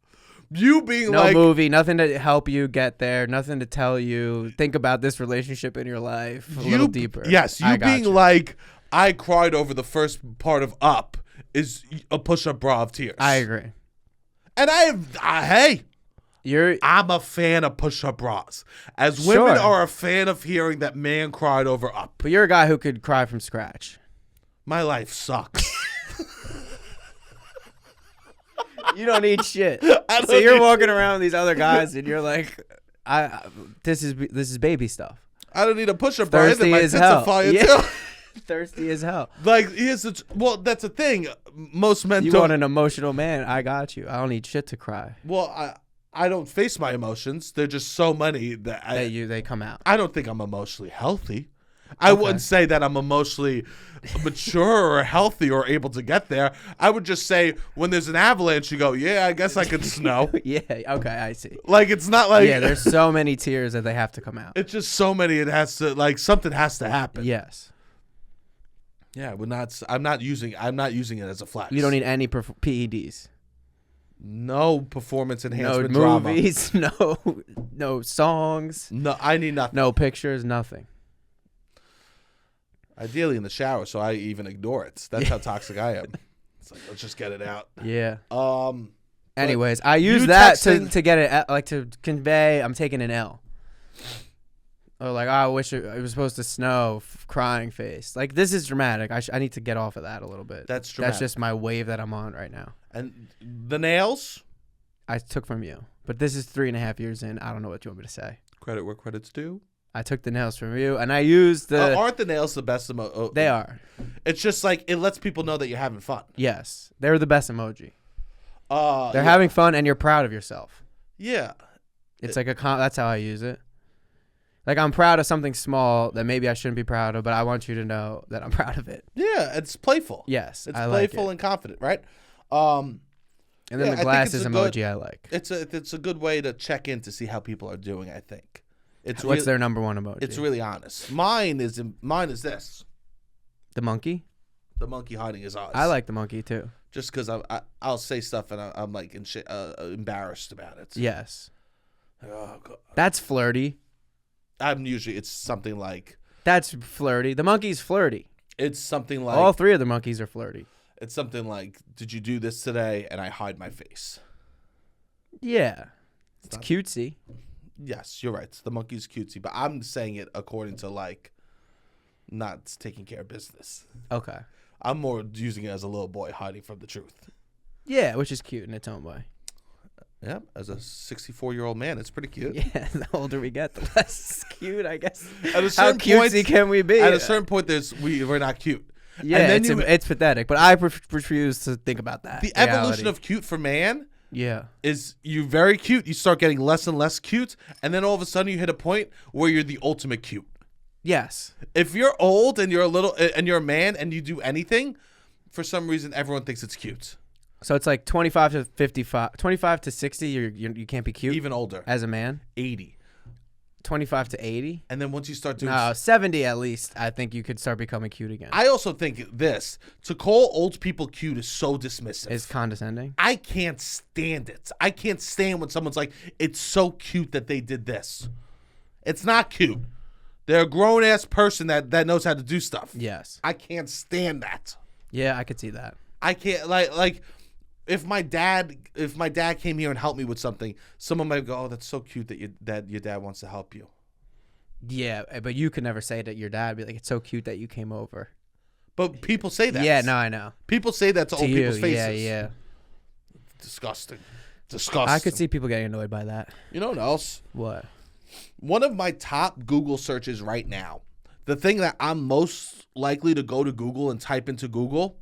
Speaker 1: You being
Speaker 2: no
Speaker 1: like...
Speaker 2: No movie, nothing to help you get there, nothing to tell you, think about this relationship in your life a little deeper.
Speaker 1: Yes, you being like, I cried over the first part of Up is a push-up bra of tears.
Speaker 2: I agree.
Speaker 1: And hey... I'm a fan of push-up bras. As women are a fan of hearing that man cried over Up.
Speaker 2: But you're a guy who could cry from scratch.
Speaker 1: My life sucks.
Speaker 2: You don't need shit. So you're walking around with these other guys, and you're like, "This is baby stuff."
Speaker 1: I don't need a push-up bra.
Speaker 2: Thirsty as hell.
Speaker 1: Too.
Speaker 2: Thirsty as hell.
Speaker 1: Like well, that's the thing. Most men.
Speaker 2: You want an emotional man? I got you. I don't need shit to cry.
Speaker 1: Well, I don't face my emotions. They're just so many that
Speaker 2: they come out.
Speaker 1: I don't think I'm emotionally healthy. I wouldn't say that I'm emotionally mature or healthy or able to get there. I would just say when there's an avalanche, you go, yeah, I guess I could snow.
Speaker 2: Yeah, okay, I see.
Speaker 1: Like, it's not like...
Speaker 2: Yeah, there's so many tears that they have to come out.
Speaker 1: It's just so many. It has to, like, something has to happen.
Speaker 2: Yes.
Speaker 1: Yeah, I'm not using it as a flex.
Speaker 2: You don't need any PEDs.
Speaker 1: No performance enhancement
Speaker 2: no
Speaker 1: drama.
Speaker 2: Movies, no songs.
Speaker 1: No, I need nothing.
Speaker 2: No pictures, nothing.
Speaker 1: Ideally in the shower, so I even ignore it. That's how toxic I am. It's like, let's just get it out.
Speaker 2: Yeah. Anyways, I use that to get it, like, to convey I'm taking an L. Or like, I wish it was supposed to snow, crying face. Like, this is dramatic. I need to get off of that a little bit.
Speaker 1: That's dramatic.
Speaker 2: That's just my wave that I'm on right now.
Speaker 1: And the nails?
Speaker 2: I took from you. But this is 3.5 years in. I don't know what you want me to say.
Speaker 1: Credit where credit's due.
Speaker 2: I took the nails from you, and I used the...
Speaker 1: aren't the nails the best
Speaker 2: they are.
Speaker 1: It's just like, it lets people know that you're having fun.
Speaker 2: Yes. They're the best emoji. They're
Speaker 1: yeah.
Speaker 2: having fun, and you're proud of yourself.
Speaker 1: Yeah.
Speaker 2: It's like that's how I use it. Like, I'm proud of something small that maybe I shouldn't be proud of, but I want you to know that I'm proud of it.
Speaker 1: Yeah, it's playful.
Speaker 2: Yes,
Speaker 1: it's
Speaker 2: I
Speaker 1: playful
Speaker 2: like it.
Speaker 1: and confident, right?
Speaker 2: And then the glasses emoji I like.
Speaker 1: It's a good way to check in to see how people are doing, I think.
Speaker 2: What's their number one emoji?
Speaker 1: It's really honest. Mine is this.
Speaker 2: The monkey?
Speaker 1: The monkey hiding his eyes.
Speaker 2: I like the monkey too.
Speaker 1: Just because I'll say stuff and I'm like embarrassed about it.
Speaker 2: Yes.
Speaker 1: Oh, God.
Speaker 2: That's flirty.
Speaker 1: It's something like...
Speaker 2: That's flirty. The monkey's flirty.
Speaker 1: It's something like...
Speaker 2: All three of the monkeys are flirty.
Speaker 1: It's something like, did you do this today? And I hide my face.
Speaker 2: Yeah. It's cutesy.
Speaker 1: Yes, you're right. The monkey's cutesy. But I'm saying it according to, like, not taking care of business.
Speaker 2: Okay.
Speaker 1: I'm more using it as a little boy hiding from the truth.
Speaker 2: Yeah, which is cute in its own way.
Speaker 1: Yeah, as a 64-year-old man, it's pretty cute.
Speaker 2: Yeah, the older we get, the less cute, I guess.
Speaker 1: At a certain
Speaker 2: How cutesy
Speaker 1: point,
Speaker 2: can we be?
Speaker 1: At a certain point, we're not cute.
Speaker 2: Yeah,
Speaker 1: and then
Speaker 2: it's pathetic, but I refuse to think about that.
Speaker 1: The evolution of cute for man is you're very cute, you start getting less and less cute, and then all of a sudden you hit a point where you're the ultimate cute.
Speaker 2: Yes.
Speaker 1: If you're old and you're a man and you do anything, for some reason everyone thinks it's cute.
Speaker 2: So it's like 25 to 55, 25 to 60, you can't be cute.
Speaker 1: Even older.
Speaker 2: As a man?
Speaker 1: 80.
Speaker 2: 25 to 80?
Speaker 1: And then once you start doing...
Speaker 2: No, 70 at least, I think you could start becoming cute again.
Speaker 1: I also think to call old people cute is so dismissive.
Speaker 2: It's condescending.
Speaker 1: I can't stand it. I can't stand when someone's like, it's so cute that they did this. It's not cute. They're a grown-ass person that knows how to do stuff.
Speaker 2: Yes.
Speaker 1: I can't stand that.
Speaker 2: Yeah, I could see that.
Speaker 1: I can't, like... If my dad came here and helped me with something, someone might go, "Oh, that's so cute that your dad wants to help you."
Speaker 2: Yeah, but you could never say that your dad. Be like, "It's so cute that you came over."
Speaker 1: But people say that.
Speaker 2: Yeah, no, I know.
Speaker 1: People say that to old people's faces.
Speaker 2: Yeah.
Speaker 1: Disgusting.
Speaker 2: I could see people getting annoyed by that.
Speaker 1: You know what else?
Speaker 2: What?
Speaker 1: One of my top Google searches right now, the thing that I'm most likely to go to Google and type into Google.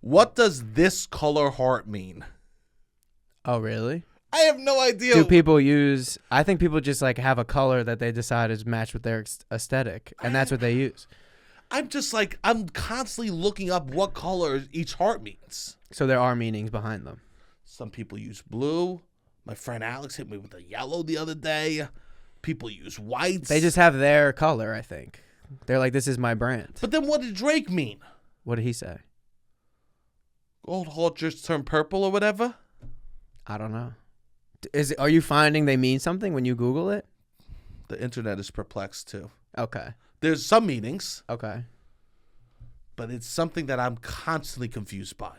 Speaker 1: What does this color heart mean?
Speaker 2: Oh, really?
Speaker 1: I have no idea.
Speaker 2: Do people use... I think people just like have a color that they decide is matched with their aesthetic, and that's what they use.
Speaker 1: I'm just like, I'm constantly looking up what color each heart means.
Speaker 2: So there are meanings behind them.
Speaker 1: Some people use blue. My friend Alex hit me with a yellow the other day. People use whites.
Speaker 2: They just have their color, I think. They're like, this is my brand.
Speaker 1: But then what did Drake mean?
Speaker 2: What did he say?
Speaker 1: Gold heart just turned purple or whatever.
Speaker 2: I don't know. Are you finding they mean something when you Google it?
Speaker 1: The internet is perplexed too.
Speaker 2: Okay.
Speaker 1: There's some meanings,
Speaker 2: Okay.
Speaker 1: but it's something that I'm constantly confused by.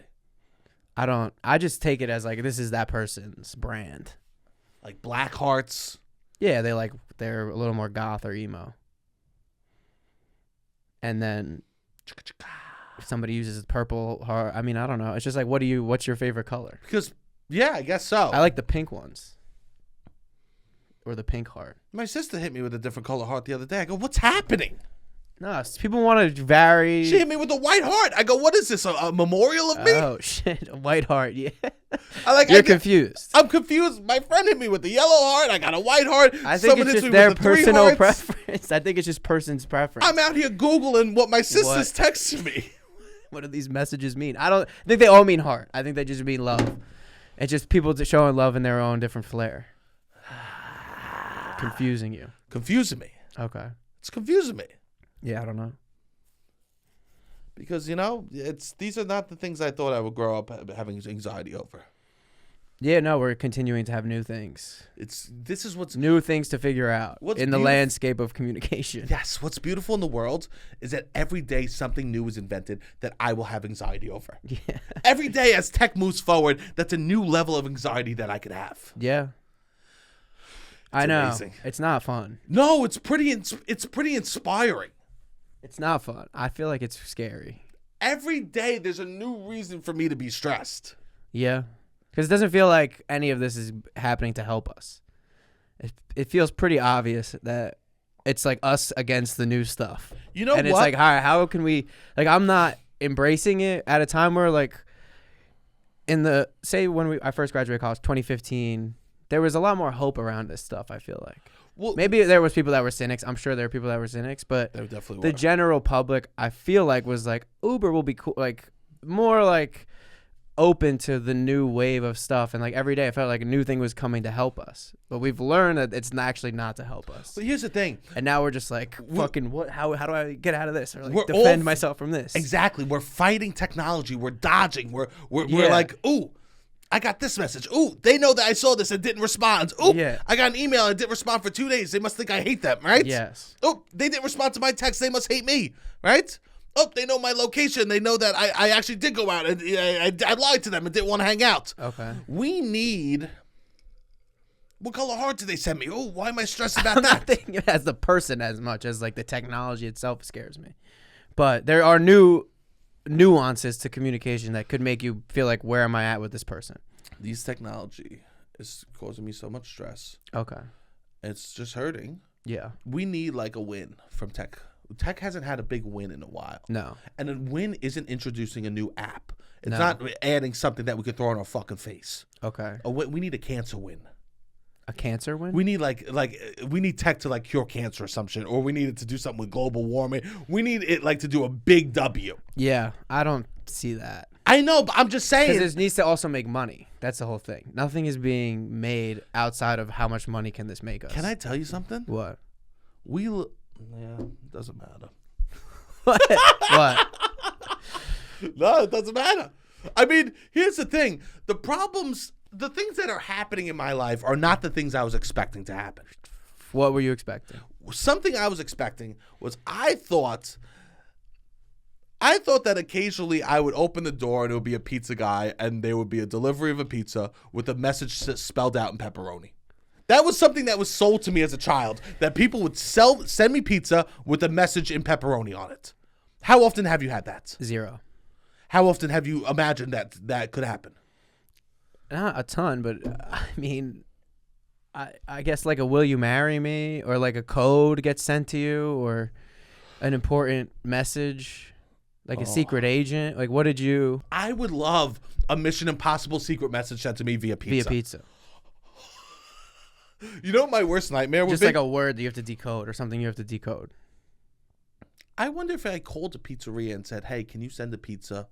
Speaker 2: I just take it as like this is that person's brand.
Speaker 1: Like black hearts.
Speaker 2: Yeah, they're a little more goth or emo. And then if somebody uses purple heart, I mean, I don't know. It's just like what's your favorite color?
Speaker 1: Because yeah, I guess so.
Speaker 2: I like the pink ones. Or the pink heart.
Speaker 1: My sister hit me with a different color heart the other day. I go, what's happening?
Speaker 2: No, people want to vary.
Speaker 1: She hit me with a white heart. I go, what is this? A memorial of me?
Speaker 2: Oh shit, a white heart. Yeah.
Speaker 1: You're
Speaker 2: confused.
Speaker 1: I'm confused. My friend hit me with the yellow heart. I got a white heart.
Speaker 2: I think
Speaker 1: Someone
Speaker 2: it's
Speaker 1: hits
Speaker 2: just
Speaker 1: me
Speaker 2: their
Speaker 1: with the 3
Speaker 2: personal
Speaker 1: hearts.
Speaker 2: preference. I think it's just person's preference.
Speaker 1: I'm out here Googling what my sister's texting me.
Speaker 2: What do these messages mean? I think they all mean heart. I think they just mean love. It's just people showing love in their own different flair. Confusing you.
Speaker 1: Confusing me.
Speaker 2: Okay.
Speaker 1: It's confusing me.
Speaker 2: Yeah, I don't know.
Speaker 1: Because, these are not the things I thought I would grow up having anxiety over.
Speaker 2: Yeah, no, we're continuing to have new things.
Speaker 1: This is what's
Speaker 2: New things to figure out in the landscape of communication.
Speaker 1: Yes, what's beautiful in the world is that every day something new is invented that I will have anxiety over.
Speaker 2: Yeah.
Speaker 1: Every day as tech moves forward, that's a new level of anxiety that I could have.
Speaker 2: Yeah. I know.
Speaker 1: Amazing.
Speaker 2: It's not fun.
Speaker 1: No, it's pretty inspiring.
Speaker 2: It's not fun. I feel like it's scary.
Speaker 1: Every day there's a new reason for me to be stressed.
Speaker 2: Yeah. Because it doesn't feel like any of this is happening to help us. It feels pretty obvious that it's like us against the new stuff.
Speaker 1: You know
Speaker 2: and
Speaker 1: what?
Speaker 2: It's like, how can we, like, I'm not embracing it at a time where, like, when I first graduated college, 2015, there was a lot more hope around this stuff, I feel like.
Speaker 1: Well,
Speaker 2: maybe there was people that were cynics. I'm sure there were people that were cynics, but
Speaker 1: there definitely
Speaker 2: the
Speaker 1: were.
Speaker 2: general public, I feel like, was like, Uber will be cool, like, more like open to the new wave of stuff. And like every day I felt like a new thing was coming to help us, but we've learned that it's actually not to help us.
Speaker 1: But here's the thing.
Speaker 2: And now we're just like, fucking what? How do I get out of this? Or like
Speaker 1: We're
Speaker 2: defend myself from this?
Speaker 1: Exactly. We're fighting technology. We're dodging. We're like, ooh, I got this message. Ooh, they know that I saw this and didn't respond. Ooh,
Speaker 2: Yeah.
Speaker 1: I got an email and didn't respond for 2 days. They must think I hate them, right?
Speaker 2: Yes.
Speaker 1: Oh, they didn't respond to my text. They must hate me, right? Oh, they know my location. They know that I actually did go out and I lied to them and didn't want to hang out.
Speaker 2: Okay.
Speaker 1: We need... What color heart did they send me? Oh, why am I stressed about
Speaker 2: I'm
Speaker 1: that?
Speaker 2: not thinking as the person as much as like the technology itself scares me. But there are new nuances to communication that could make you feel like, where am I at with this person?
Speaker 1: These technology is causing me so much stress.
Speaker 2: Okay.
Speaker 1: It's just hurting.
Speaker 2: Yeah.
Speaker 1: We need like a win from tech. Tech hasn't had a big win in a while.
Speaker 2: No.
Speaker 1: And a win isn't introducing a new app. It's
Speaker 2: No.
Speaker 1: not adding something that we could throw on our fucking face.
Speaker 2: Okay.
Speaker 1: We need a cancer win.
Speaker 2: A cancer win?
Speaker 1: We need we need tech to like cure cancer or some shit, or we need it to do something with global warming. We need it like to do a big W.
Speaker 2: Yeah, I don't see that.
Speaker 1: I know, but I'm just saying.
Speaker 2: Because it needs to also make money. That's the whole thing. Nothing is being made outside of how much money can this make us.
Speaker 1: Can I tell you something?
Speaker 2: What?
Speaker 1: Yeah, it doesn't matter.
Speaker 2: What?
Speaker 1: No, it doesn't matter. I mean, here's the thing. The things that are happening in my life are not the things I was expecting to happen.
Speaker 2: What were you expecting?
Speaker 1: Something I was expecting was I thought that occasionally I would open the door and it would be a pizza guy and there would be a delivery of a pizza with a message spelled out in pepperoni. That was something that was sold to me as a child, that people would send me pizza with a message in pepperoni on it. How often have you had that?
Speaker 2: 0.
Speaker 1: How often have you imagined that could happen?
Speaker 2: Not a ton, but I mean, I guess like a will you marry me, or like a code gets sent to you, or an important message, like a secret agent. Like, what did you...
Speaker 1: I would love a Mission Impossible secret message sent to me via pizza.
Speaker 2: Via pizza.
Speaker 1: You know what my worst nightmare would
Speaker 2: Just
Speaker 1: be?
Speaker 2: like a word that you have to decode, or something you have to decode.
Speaker 1: I wonder if I called a pizzeria and said, hey, can you send a pizza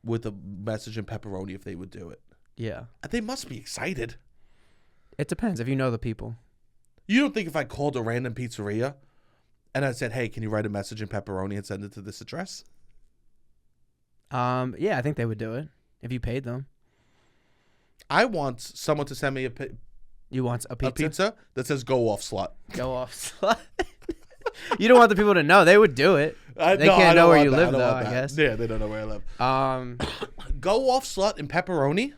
Speaker 1: with a message in pepperoni, if they would do it?
Speaker 2: Yeah.
Speaker 1: They must be excited.
Speaker 2: It depends if you know the people.
Speaker 1: You don't think if I called a random pizzeria and I said, hey, can you write a message in pepperoni and send it to this address?
Speaker 2: Yeah, I think they would do it if you paid them.
Speaker 1: I want someone to send me
Speaker 2: You want a pizza?
Speaker 1: a pizza that says "Go off, slut."
Speaker 2: Go off, slut. You don't want the people to know. They would do it. They can't know where you live, though, I guess.
Speaker 1: Yeah, they don't know where I live. Go off, slut, and pepperoni.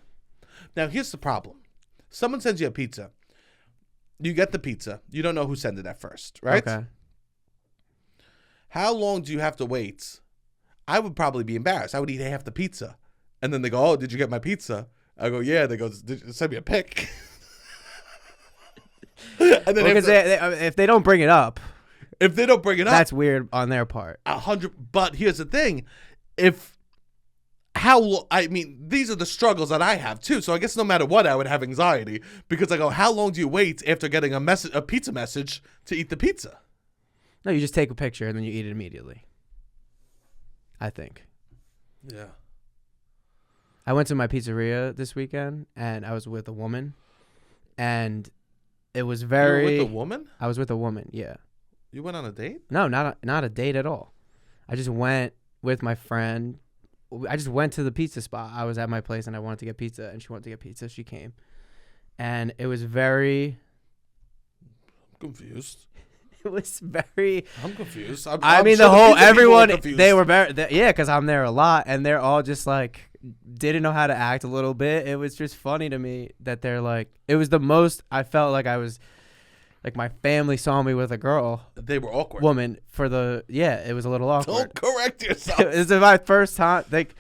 Speaker 1: Now, here's the problem. Someone sends you a pizza. You get the pizza. You don't know who sent it at first, right?
Speaker 2: Okay.
Speaker 1: How long do you have to wait? I would probably be embarrassed. I would eat half the pizza. And then they go, "Oh, did you get my pizza?" I go, "Yeah." They go, "Send me a pic." And then
Speaker 2: Because if they don't bring it up, that's weird on their part.
Speaker 1: 100. But here's the thing: these are the struggles that I have too. So I guess no matter what, I would have anxiety because I go, "How long do you wait after getting a pizza message to eat the pizza?"
Speaker 2: No, you just take a picture and then you eat it immediately. I think.
Speaker 1: Yeah.
Speaker 2: I went to my pizzeria this weekend and I was with a woman, and it was very.
Speaker 1: You were with a woman?
Speaker 2: I was with a woman. Yeah.
Speaker 1: You went on a date?
Speaker 2: No, not a date at all. I just went with my friend. I just went to the pizza spot. I was at my place and I wanted to get pizza, and she wanted to get pizza. She came, and it was very.
Speaker 1: I'm confused.
Speaker 2: It was very.
Speaker 1: I'm confused.
Speaker 2: Everyone, they were very, yeah, because I'm there a lot, and they're all just like, didn't know how to act a little bit. It was just funny to me that they're like, it was the most, I felt like I was, like my family saw me with a girl.
Speaker 1: They were awkward.
Speaker 2: Woman it was a little awkward.
Speaker 1: Don't correct yourself.
Speaker 2: It was my first time. Like,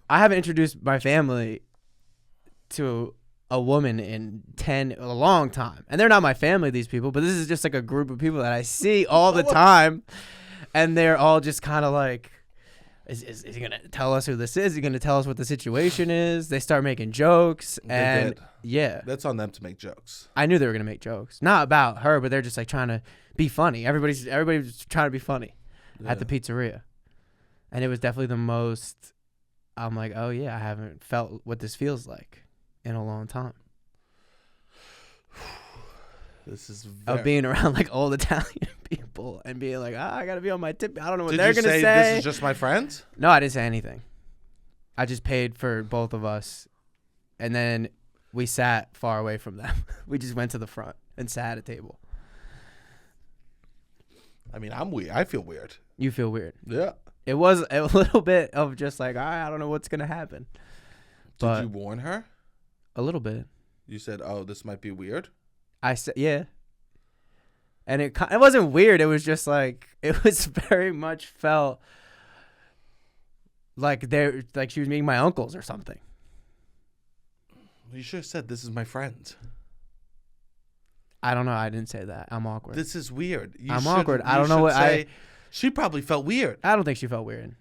Speaker 2: I haven't introduced my family to a woman in a long time, and they're not my family, these people, but this is just like a group of people that I see all the time, and they're all just kind of like, is he gonna tell us who this is? Is he gonna tell us what the situation is? They start making jokes, and yeah,
Speaker 1: that's on them to make jokes.
Speaker 2: I knew they were gonna make jokes, not about her, but they're just like trying to be funny. Everybody's trying to be funny at the pizzeria, and it was definitely the most. I'm like, oh yeah, I haven't felt what this feels like in a long time.
Speaker 1: This is
Speaker 2: of being around like old Italian people and being like, I gotta be on my tip. I don't know what they're gonna say.
Speaker 1: This is just my friend?
Speaker 2: No, I didn't say anything. I just paid for both of us, and then we sat far away from them. We just went to the front and sat at a table.
Speaker 1: I mean, I'm weird. I feel weird.
Speaker 2: You feel weird.
Speaker 1: Yeah.
Speaker 2: It was a little bit of just like, I don't know what's gonna happen.
Speaker 1: Did you warn her?
Speaker 2: A little bit.
Speaker 1: You said, "Oh, this might be weird."
Speaker 2: I said, yeah. And it wasn't weird. It was just like, it was very much felt like she was meeting my uncles or something.
Speaker 1: You should have said, "This is my friend."
Speaker 2: I don't know. I didn't say that. I'm awkward.
Speaker 1: This is weird.
Speaker 2: I'm awkward. I don't know what
Speaker 1: She probably felt weird.
Speaker 2: I don't think she felt weird.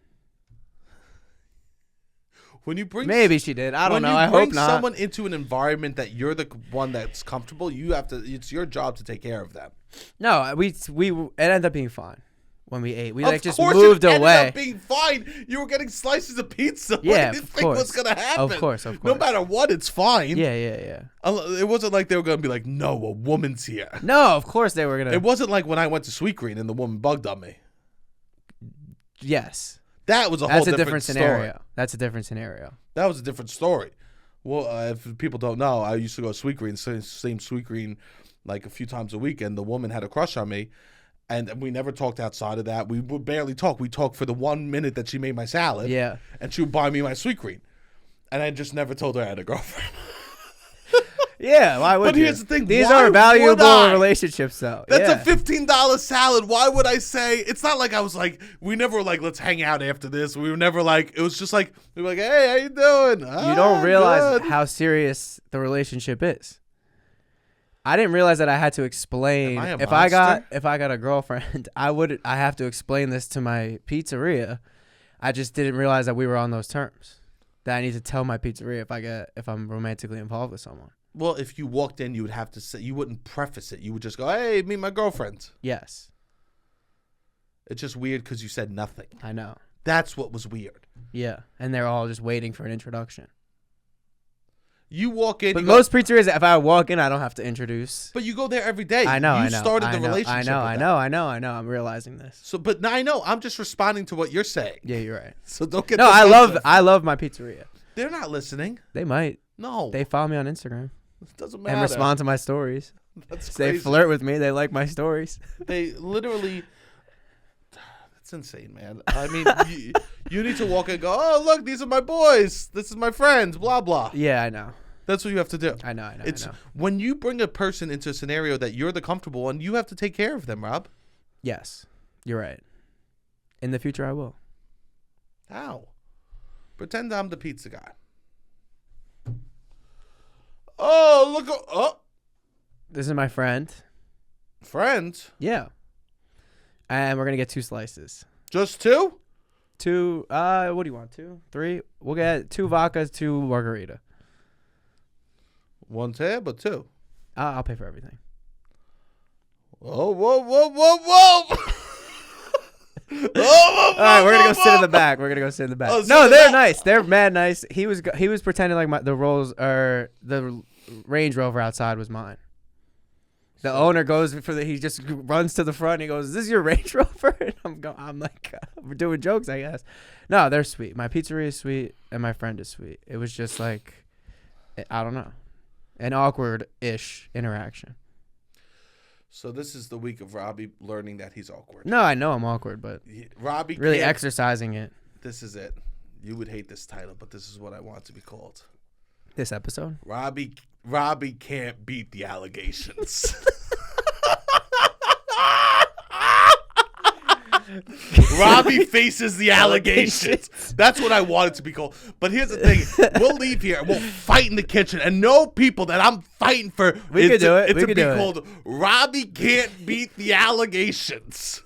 Speaker 1: When you bring
Speaker 2: maybe she did. I don't know. I hope not.
Speaker 1: When you bring someone into an environment that you're the one that's comfortable, you have to. It's your job to take care of them.
Speaker 2: No, it ended up being fine when we ate. We just
Speaker 1: It
Speaker 2: moved away.
Speaker 1: ended up being fine. You were getting slices of pizza.
Speaker 2: Yeah,
Speaker 1: what did you think was gonna happen?
Speaker 2: Of course.
Speaker 1: No matter what, it's fine.
Speaker 2: Yeah.
Speaker 1: It wasn't like they were gonna be like, "No, a woman's here."
Speaker 2: No, of course they were gonna.
Speaker 1: It wasn't like when I went to Sweet Green and the woman bugged on me.
Speaker 2: Yes.
Speaker 1: That was a whole different
Speaker 2: scenario.
Speaker 1: Story.
Speaker 2: That's a different scenario.
Speaker 1: That was a different story. Well, if people don't know, I used to go to Sweet Green, same Sweet Green, like a few times a week, and the woman had a crush on me, and we never talked outside of that. We would barely talk. We talked for the 1 minute that she made my salad.
Speaker 2: Yeah.
Speaker 1: And she would buy me my Sweet Green, and I just never told her I had a girlfriend.
Speaker 2: Yeah, why would you?
Speaker 1: But here's the thing.
Speaker 2: These are valuable relationships, though.
Speaker 1: That's a $15 salad. Why would I say? It's not like I was like, we never were like, let's hang out after this. We were never like, it was just like, we were like, hey, how you doing?
Speaker 2: You don't realize how serious the relationship is. I didn't realize that I had to explain. If I got a girlfriend, I have to explain this to my pizzeria. I just didn't realize that we were on those terms. That I need to tell my pizzeria if I'm romantically involved with someone.
Speaker 1: Well, if you walked in, you would have to say, you wouldn't preface it. You would just go, hey, meet my girlfriend.
Speaker 2: Yes.
Speaker 1: It's just weird because you said nothing.
Speaker 2: I know.
Speaker 1: That's what was weird.
Speaker 2: Yeah. And they're all just waiting for an introduction.
Speaker 1: You walk in.
Speaker 2: But most pizzerias, if I walk in, I don't have to introduce.
Speaker 1: But you go there every day.
Speaker 2: I know.
Speaker 1: You started the relationship.
Speaker 2: I know. I'm realizing this.
Speaker 1: So, but now I know. I'm just responding to what you're saying.
Speaker 2: Yeah, you're right.
Speaker 1: So don't get.
Speaker 2: No, I love my pizzeria.
Speaker 1: They're not listening.
Speaker 2: They might.
Speaker 1: No.
Speaker 2: They follow me on Instagram.
Speaker 1: It doesn't matter.
Speaker 2: And respond to my stories.
Speaker 1: That's
Speaker 2: crazy. They flirt with me. They like my stories.
Speaker 1: They literally. It's insane, man. I mean, you need to walk in and go, oh, look, these are my boys. This is my friends, blah, blah.
Speaker 2: Yeah, I know.
Speaker 1: That's what you have to do.
Speaker 2: I know.
Speaker 1: When you bring a person into a scenario that you're the comfortable one, you have to take care of them, Rob.
Speaker 2: Yes, you're right. In the future, I will.
Speaker 1: How? Pretend I'm the pizza guy. Oh, look. Oh.
Speaker 2: This is my friend.
Speaker 1: Friend?
Speaker 2: Yeah. And we're going to get 2 slices.
Speaker 1: Just 2?
Speaker 2: 2, what do you want? 2? 3? We'll get 2 vodkas, 2 margarita.
Speaker 1: 1 tab or 2?
Speaker 2: I'll pay for everything.
Speaker 1: Whoa. Whoa,
Speaker 2: all right, we're gonna go sit in the back.
Speaker 1: Oh,
Speaker 2: no, they're nice. They're mad nice. He was pretending like the Range Rover outside was mine. The owner goes he just runs to the front. And he goes, "Is this your Range Rover?" And I'm like, we're doing jokes, I guess. No, they're sweet. My pizzeria is sweet, and my friend is sweet. It was just like, I don't know, an awkward-ish interaction.
Speaker 1: So this is the week of Robbie learning that he's awkward.
Speaker 2: No, I know I'm awkward, but
Speaker 1: Robbie
Speaker 2: really exercising it.
Speaker 1: This is it. You would hate this title, but this is what I want it to be called.
Speaker 2: This episode?
Speaker 1: Robbie can't beat the allegations. Robbie faces the allegations. That's what I want it to be called. But here's the thing. We'll leave here and we'll fight in the kitchen and know people that I'm fighting for.
Speaker 2: We could do it.
Speaker 1: It's to be called Robbie can't beat the allegations.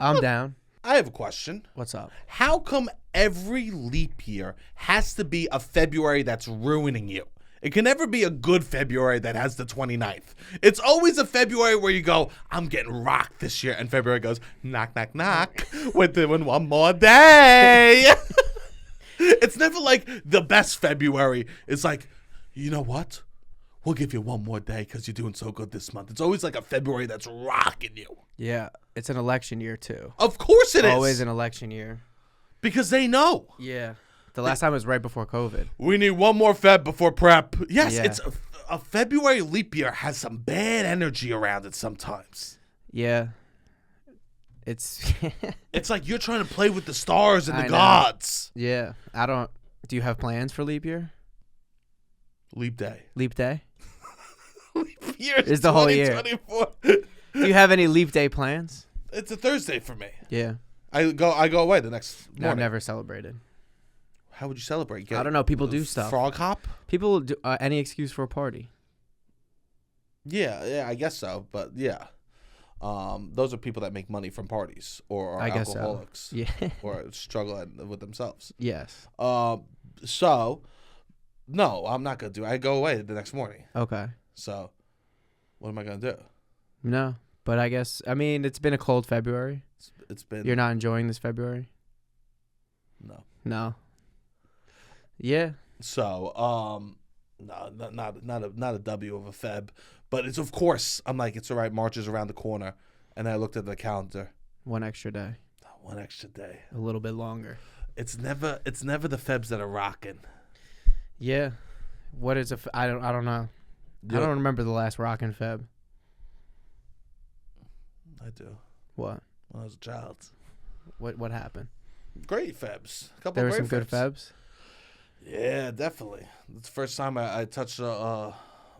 Speaker 2: I'm down.
Speaker 1: I have a question.
Speaker 2: What's up?
Speaker 1: How come every leap year has to be a February that's ruining you? It can never be a good February that has the 29th. It's always a February where you go, I'm getting rocked this year. And February goes, knock, knock, knock. We're doing one more day. It's never like the best February. It's like, you know what? We'll give you one more day because you're doing so good this month. It's always like a February that's rocking you.
Speaker 2: Yeah. It's an election year, too.
Speaker 1: Of course it is.
Speaker 2: Always an election year.
Speaker 1: Because they know.
Speaker 2: Yeah. The last time was right before COVID.
Speaker 1: We need one more Feb before prep. Yes,
Speaker 2: Yeah.
Speaker 1: It's a February leap year has some bad energy around it sometimes.
Speaker 2: Yeah. It's
Speaker 1: It's like you're trying to play with the stars and the
Speaker 2: I know.
Speaker 1: gods.
Speaker 2: Yeah. Do you have plans for leap year?
Speaker 1: Leap day.
Speaker 2: Leap day?
Speaker 1: Leap year
Speaker 2: It's the whole year.
Speaker 1: 2024.
Speaker 2: Do you have any leap day plans?
Speaker 1: It's a Thursday for me.
Speaker 2: Yeah.
Speaker 1: I go away the next morning.
Speaker 2: I've never celebrated.
Speaker 1: How would you celebrate?
Speaker 2: I don't know. People do stuff.
Speaker 1: Frog hop?
Speaker 2: People do any excuse for a party.
Speaker 1: Yeah, I guess so. But yeah. Those are people that make money from parties or are
Speaker 2: I guess
Speaker 1: alcoholics.
Speaker 2: So. Yeah.
Speaker 1: Or struggle with themselves.
Speaker 2: Yes.
Speaker 1: So, no, I'm not going to do it. I go away the next morning.
Speaker 2: Okay.
Speaker 1: So, what am I going to do?
Speaker 2: No. But I guess, it's been a cold February.
Speaker 1: It's been.
Speaker 2: You're not enjoying this February? No. Yeah.
Speaker 1: So, no, not a W of a Feb. But it's, of course, I'm like, it's all right, March is around the corner. And I looked at the calendar.
Speaker 2: One extra day.
Speaker 1: One extra day.
Speaker 2: A little bit longer.
Speaker 1: It's never the Febs that are rocking.
Speaker 2: Yeah. What is I don't know.
Speaker 1: Yeah.
Speaker 2: I don't remember the last rockin' Feb.
Speaker 1: I do.
Speaker 2: What?
Speaker 1: When I was a child.
Speaker 2: What happened?
Speaker 1: Great Febs. A couple
Speaker 2: There
Speaker 1: of
Speaker 2: were
Speaker 1: great
Speaker 2: some good Febs.
Speaker 1: Yeah, definitely. It's the first time I touched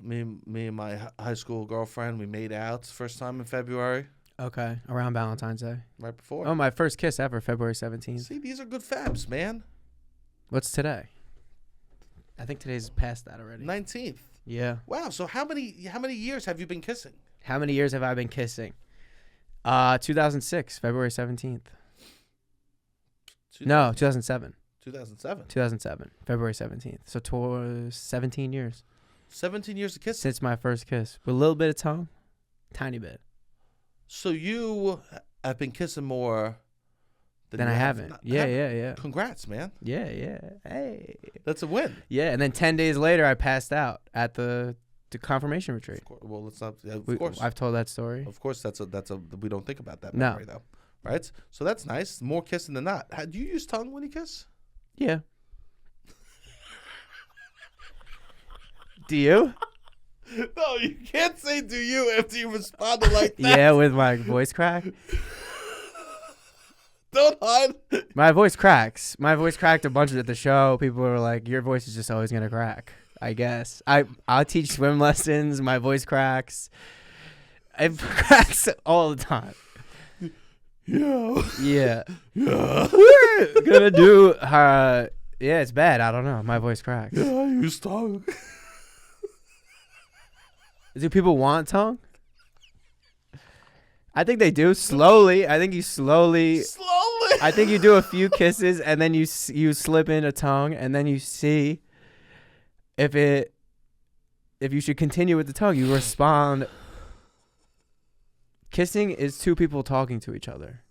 Speaker 1: me and my high school girlfriend. We made out first time in February.
Speaker 2: Okay, around Valentine's Day.
Speaker 1: Right before.
Speaker 2: Oh, my first kiss ever, February 17th.
Speaker 1: See, these are good Febs, man.
Speaker 2: What's today? I think today's past that already.
Speaker 1: 19th.
Speaker 2: Yeah.
Speaker 1: Wow. So how many years have you been kissing?
Speaker 2: How many years have I been kissing? 2006, February 17th. No, 2007.
Speaker 1: 2007.
Speaker 2: 2007, February 17th. So 17 years.
Speaker 1: 17 years of kissing.
Speaker 2: Since my first kiss. With a little bit of tongue. Tiny bit.
Speaker 1: So you have been kissing more
Speaker 2: Then I haven't. Yeah.
Speaker 1: Congrats, man.
Speaker 2: Yeah. Hey.
Speaker 1: That's a win.
Speaker 2: Yeah, and then 10 days later, I passed out at the confirmation retreat.
Speaker 1: Well, let's not. Of course,
Speaker 2: I've told that story.
Speaker 1: Of course, that's a. We don't think about that
Speaker 2: No.
Speaker 1: memory though, right? So that's nice. More kissing than not. Do you use tongue when you kiss?
Speaker 2: Yeah. Do you?
Speaker 1: No, you can't say "do you" after you responded like that.
Speaker 2: Yeah, with my voice crack.
Speaker 1: Don't hide.
Speaker 2: My voice cracks. My voice cracked a bunch at the show. People were like, "Your voice is just always gonna crack." I guess I teach swim lessons. My voice cracks. It cracks all the time. Yeah. We're gonna do. Yeah, it's bad. I don't know. My voice cracks.
Speaker 1: Yeah, I use tongue.
Speaker 2: Do people want tongue? I think they do. Slowly. I think you slowly. I think you do a few kisses and then you slip in a tongue and then you see if you should continue with the tongue. You respond. Kissing is two people talking to each other.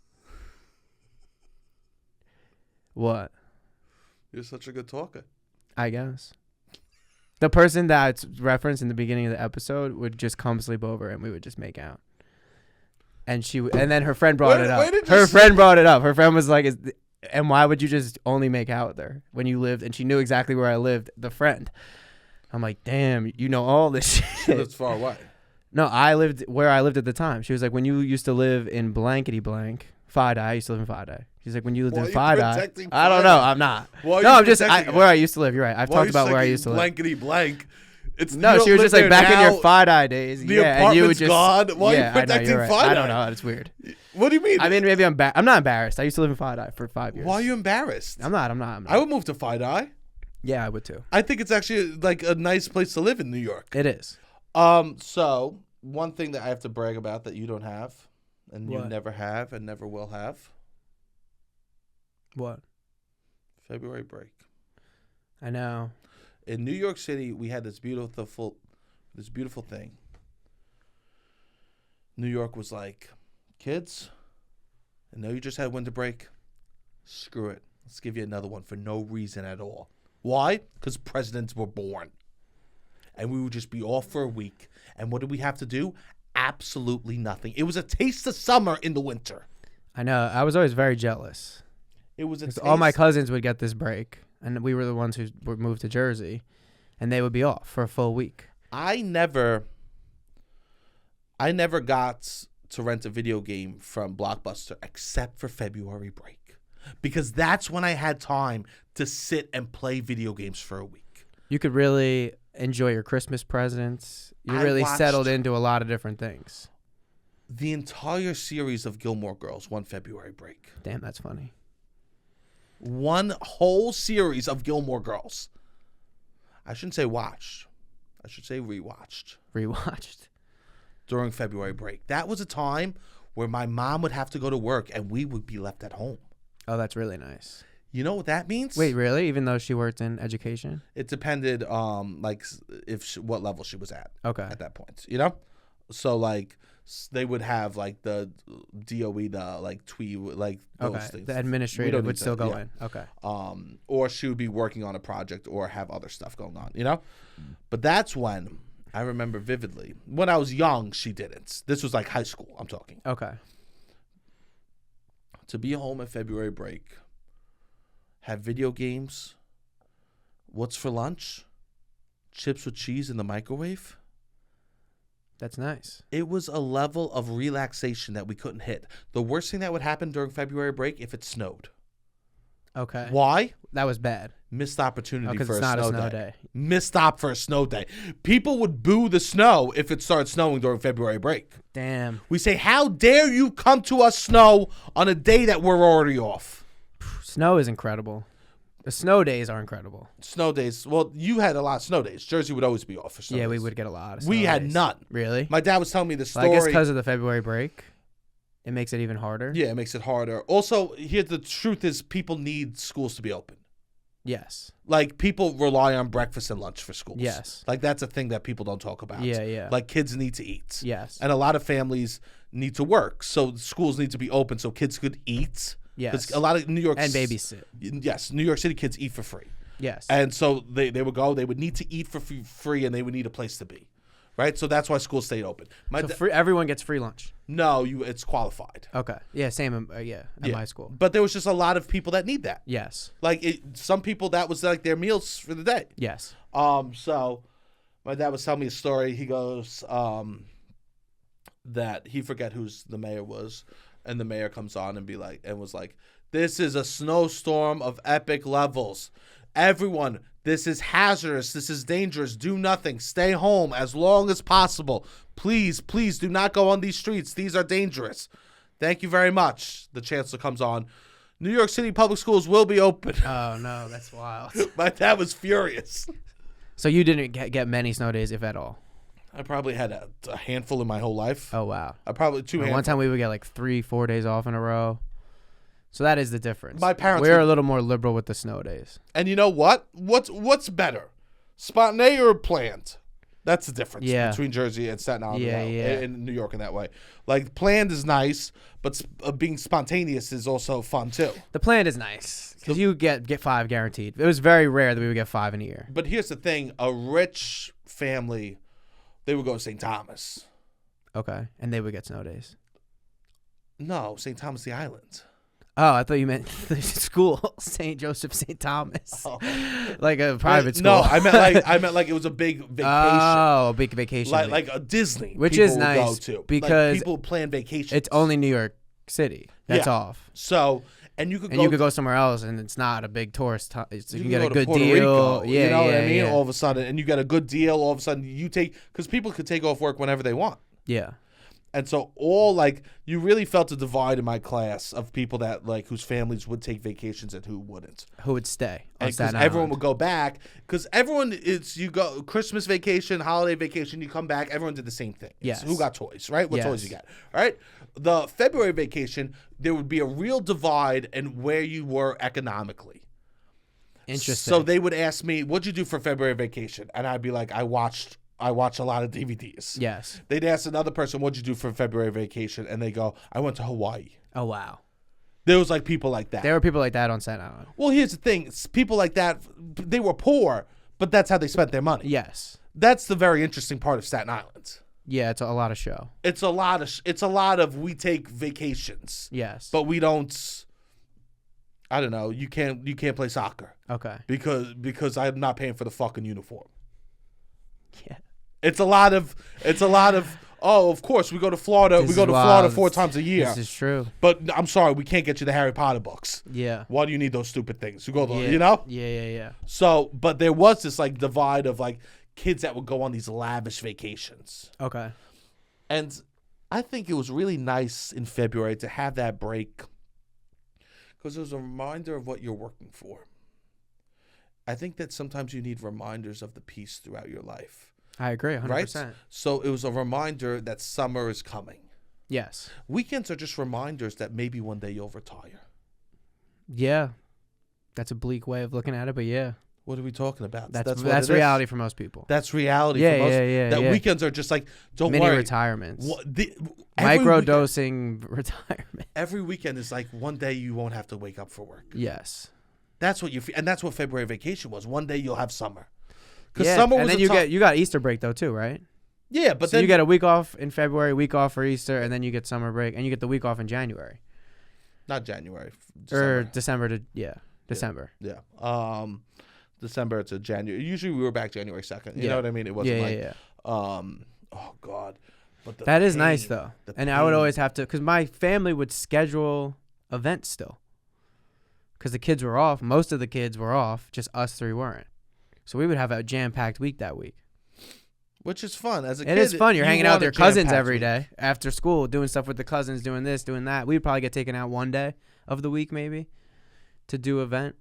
Speaker 2: What?
Speaker 1: You're such a good talker.
Speaker 2: I guess. The person that's referenced in the beginning of the episode would just come sleep over and we would just make out. And then her friend brought it up. Her friend brought it up. Her friend was like, and why would you just only make out with her when you lived? And she knew exactly where I lived, the friend. I'm like, damn, you know all this shit.
Speaker 1: That's far away.
Speaker 2: No, I lived where I lived at the time. She was like, when you used to live in blankety blank, Fide, I used to live in Fide. She's like, when you lived in Fide, I don't know. I'm not. No, I'm just where I used to live. You're right. I've talked about where I used to live.
Speaker 1: Blankety blank.
Speaker 2: No, she was just like back in your Fide days.
Speaker 1: The apartment's gone. Why are you protecting Fide?
Speaker 2: I don't know. It's weird.
Speaker 1: What do you mean?
Speaker 2: I mean, maybe I'm not embarrassed. I used to live in Fide for 5 years.
Speaker 1: Why are you embarrassed?
Speaker 2: I'm not.
Speaker 1: I would move to Fide.
Speaker 2: Yeah, I would too.
Speaker 1: I think it's actually like a nice place to live in New York.
Speaker 2: It is.
Speaker 1: So one thing that I have to brag about that you don't have, and you never have, and never will have.
Speaker 2: What?
Speaker 1: February break.
Speaker 2: I know.
Speaker 1: In New York City, we had this beautiful thing. New York was like, kids, I know you just had winter break. Screw it. Let's give you another one for no reason at all. Why? Because presidents were born. And we would just be off for a week. And what did we have to do? Absolutely nothing. It was a taste of summer in the winter.
Speaker 2: I know. I was always very jealous.
Speaker 1: It was a taste.
Speaker 2: All my cousins would get this break. And we were the ones who would move to Jersey. And they would be off for a full week.
Speaker 1: I never got to rent a video game from Blockbuster except for February break. Because that's when I had time to sit and play video games for a week.
Speaker 2: You could really enjoy your Christmas presents. You really settled into a lot of different things.
Speaker 1: The entire series of Gilmore Girls, one February break.
Speaker 2: Damn, that's funny.
Speaker 1: One whole series of Gilmore Girls. I shouldn't say watched. I should say rewatched.
Speaker 2: Rewatched.
Speaker 1: During February break. That was a time where my mom would have to go to work and we would be left at home.
Speaker 2: Oh, that's really nice.
Speaker 1: You know what that means?
Speaker 2: Wait, really? Even though she worked in education?
Speaker 1: It depended, what level she was at.
Speaker 2: Okay.
Speaker 1: At that point, you know. So like, they would have like the DOE, the like tweet, like those things.
Speaker 2: The administrative would still go in. Okay.
Speaker 1: Or she would be working on a project or have other stuff going on, you know. But that's when I remember vividly. When I was young, she didn't. This was like high school. I'm talking.
Speaker 2: Okay.
Speaker 1: To be home at February break, have video games, what's for lunch? Chips with cheese in the microwave?
Speaker 2: That's nice.
Speaker 1: It was a level of relaxation that we couldn't hit. The worst thing that would happen during February break if it snowed.
Speaker 2: Okay.
Speaker 1: Why?
Speaker 2: That was bad.
Speaker 1: Missed opportunity for
Speaker 2: it's not a snow day.
Speaker 1: Missed op for a snow day. People would boo the snow if it started snowing during February break.
Speaker 2: Damn.
Speaker 1: We say, how dare you come to us snow on a day that we're already off?
Speaker 2: Snow is incredible. The snow days are incredible.
Speaker 1: Snow days. Well, you had a lot of snow days. Jersey would always be off for snow days.
Speaker 2: We would get a lot of snow
Speaker 1: We
Speaker 2: days.
Speaker 1: had none.
Speaker 2: Really?
Speaker 1: My dad was telling me the story.
Speaker 2: Well, I guess because of the February break, it makes it even harder.
Speaker 1: Yeah, it makes it harder. Also, here the truth is people need schools to be open.
Speaker 2: Yes.
Speaker 1: Like, people rely on breakfast and lunch for schools.
Speaker 2: Yes.
Speaker 1: Like, that's a thing that people don't talk about.
Speaker 2: Yeah.
Speaker 1: Like, kids need to eat.
Speaker 2: Yes.
Speaker 1: And a lot of families need to work. So schools need to be open so kids could eat
Speaker 2: Yes.
Speaker 1: A lot of New York
Speaker 2: And babysit.
Speaker 1: Yes, New York City kids eat for free.
Speaker 2: Yes.
Speaker 1: And so they would go. They would need to eat for free, and they would need a place to be, right? So that's why schools stayed open.
Speaker 2: Everyone gets free lunch.
Speaker 1: No, it's qualified.
Speaker 2: Okay. Yeah. Same. At my school.
Speaker 1: But there was just a lot of people that need that.
Speaker 2: Yes.
Speaker 1: Like some people that was like their meals for the day.
Speaker 2: Yes.
Speaker 1: So my dad was telling me a story. He goes that he forget who's the mayor was, and the mayor comes on and was like, "This is a snowstorm of epic levels. Everyone, this is hazardous. This is dangerous. Do nothing. Stay home as long as possible. Please, please do not go on these streets. These are dangerous. Thank you very much." The chancellor comes on. "New York City public schools will be open."
Speaker 2: Oh, no. That's wild.
Speaker 1: My dad was furious.
Speaker 2: So you didn't get many snow days, if at all?
Speaker 1: I probably had a handful in my whole life.
Speaker 2: Oh, wow.
Speaker 1: I probably two handfuls.
Speaker 2: One time we would get like 3-4 days off in a row. So that is the difference.
Speaker 1: My parents
Speaker 2: We're a little more liberal with the snow days.
Speaker 1: And you know what? What's better? Spontaneous or planned? That's the difference between Jersey and Staten Island and New York in that way. Like, planned is nice, but being spontaneous is also fun too.
Speaker 2: The planned is nice because you get 5 guaranteed. It was very rare that we would get 5 in a year.
Speaker 1: But here's the thing. A rich family, they would go to St. Thomas.
Speaker 2: Okay. And they would get snow days.
Speaker 1: No, St. Thomas the Island.
Speaker 2: Oh, I thought you meant the school, St. Joseph St. Thomas,
Speaker 1: Oh.
Speaker 2: like a private school.
Speaker 1: No, I meant like it was a big vacation.
Speaker 2: Oh, a big vacation,
Speaker 1: like a Disney,
Speaker 2: which is nice
Speaker 1: go to.
Speaker 2: because
Speaker 1: like people plan vacations.
Speaker 2: It's only New York City that's off.
Speaker 1: So you could
Speaker 2: go somewhere else, and it's not a big tourist. So you can get a good
Speaker 1: Puerto
Speaker 2: deal.
Speaker 1: Rico,
Speaker 2: Yeah,
Speaker 1: you know what I mean.
Speaker 2: Yeah.
Speaker 1: All of a sudden, and you get a good deal. All of a sudden, because people could take off work whenever they want.
Speaker 2: Yeah.
Speaker 1: And so you really felt a divide in my class of people that whose families would take vacations and who wouldn't.
Speaker 2: Who would stay?
Speaker 1: Because everyone would go back. Because you go Christmas vacation, holiday vacation, you come back, everyone did the same thing.
Speaker 2: Yes.
Speaker 1: Who got toys, right? What toys you got, right? The February vacation, there would be a real divide in where you were economically.
Speaker 2: Interesting.
Speaker 1: So they would ask me, "What'd you do for February vacation?" And I'd be like, I watched a lot of DVDs.
Speaker 2: Yes.
Speaker 1: They'd ask another person, "What'd you do for February vacation?" And they go, "I went to Hawaii."
Speaker 2: Oh, wow.
Speaker 1: There was people like that.
Speaker 2: There were people like that on Staten Island.
Speaker 1: Well, here's the thing. People like that, they were poor, but that's how they spent their money.
Speaker 2: Yes.
Speaker 1: That's the very interesting part of Staten Island.
Speaker 2: Yeah, it's a lot of show.
Speaker 1: It's a lot of we take vacations.
Speaker 2: Yes.
Speaker 1: But we don't. I don't know. You can't play soccer.
Speaker 2: Okay.
Speaker 1: Because I'm not paying for the fucking uniform.
Speaker 2: Yeah.
Speaker 1: It's a lot of. Oh, of course we go to Florida. We go to Florida 4 times a year.
Speaker 2: This is true.
Speaker 1: But I'm sorry, we can't get you the Harry Potter books.
Speaker 2: Yeah.
Speaker 1: Why do you need those stupid things? You go,
Speaker 2: Yeah.
Speaker 1: you know.
Speaker 2: Yeah.
Speaker 1: So, but there was this divide of kids that would go on these lavish vacations.
Speaker 2: Okay.
Speaker 1: And I think it was really nice in February to have that break because it was a reminder of what you're working for. I think that sometimes you need reminders of the peace throughout your life.
Speaker 2: I agree, 100%.
Speaker 1: Right? So it was a reminder that summer is coming.
Speaker 2: Yes.
Speaker 1: Weekends are just reminders that maybe one day you'll retire.
Speaker 2: Yeah. That's a bleak way of looking at it, but yeah.
Speaker 1: What are we talking about?
Speaker 2: That's reality for most people.
Speaker 1: That's reality
Speaker 2: Yeah,
Speaker 1: for most.
Speaker 2: yeah.
Speaker 1: That weekends are just don't
Speaker 2: Mini
Speaker 1: worry.
Speaker 2: retirements.
Speaker 1: Every
Speaker 2: Microdosing retirement.
Speaker 1: Every weekend is one day you won't have to wake up for work.
Speaker 2: Yes.
Speaker 1: That's what and that's what February vacation was. One day you'll have summer. Because
Speaker 2: Yeah,
Speaker 1: summer
Speaker 2: and
Speaker 1: was
Speaker 2: then you got Easter break though too, right?
Speaker 1: Yeah, but
Speaker 2: so
Speaker 1: then
Speaker 2: you get a week off in February, week off for Easter, and then you get summer break, and you get the week off in January.
Speaker 1: Not January.
Speaker 2: Or December December.
Speaker 1: Yeah. December to January. Usually we were back January 2nd. You know what I mean? It wasn't oh God. But
Speaker 2: that is nice though. And I would always have to, because my family would schedule events still. Because the kids were off. Most of the kids were off. Just us 3 weren't. So we would have a jam-packed week that week.
Speaker 1: Which is fun. As a kid,
Speaker 2: it is fun. You're hanging out with your cousins every
Speaker 1: week.
Speaker 2: Day after school, doing stuff with the cousins, doing this, doing that. We'd probably get taken out one day of the week maybe to do event,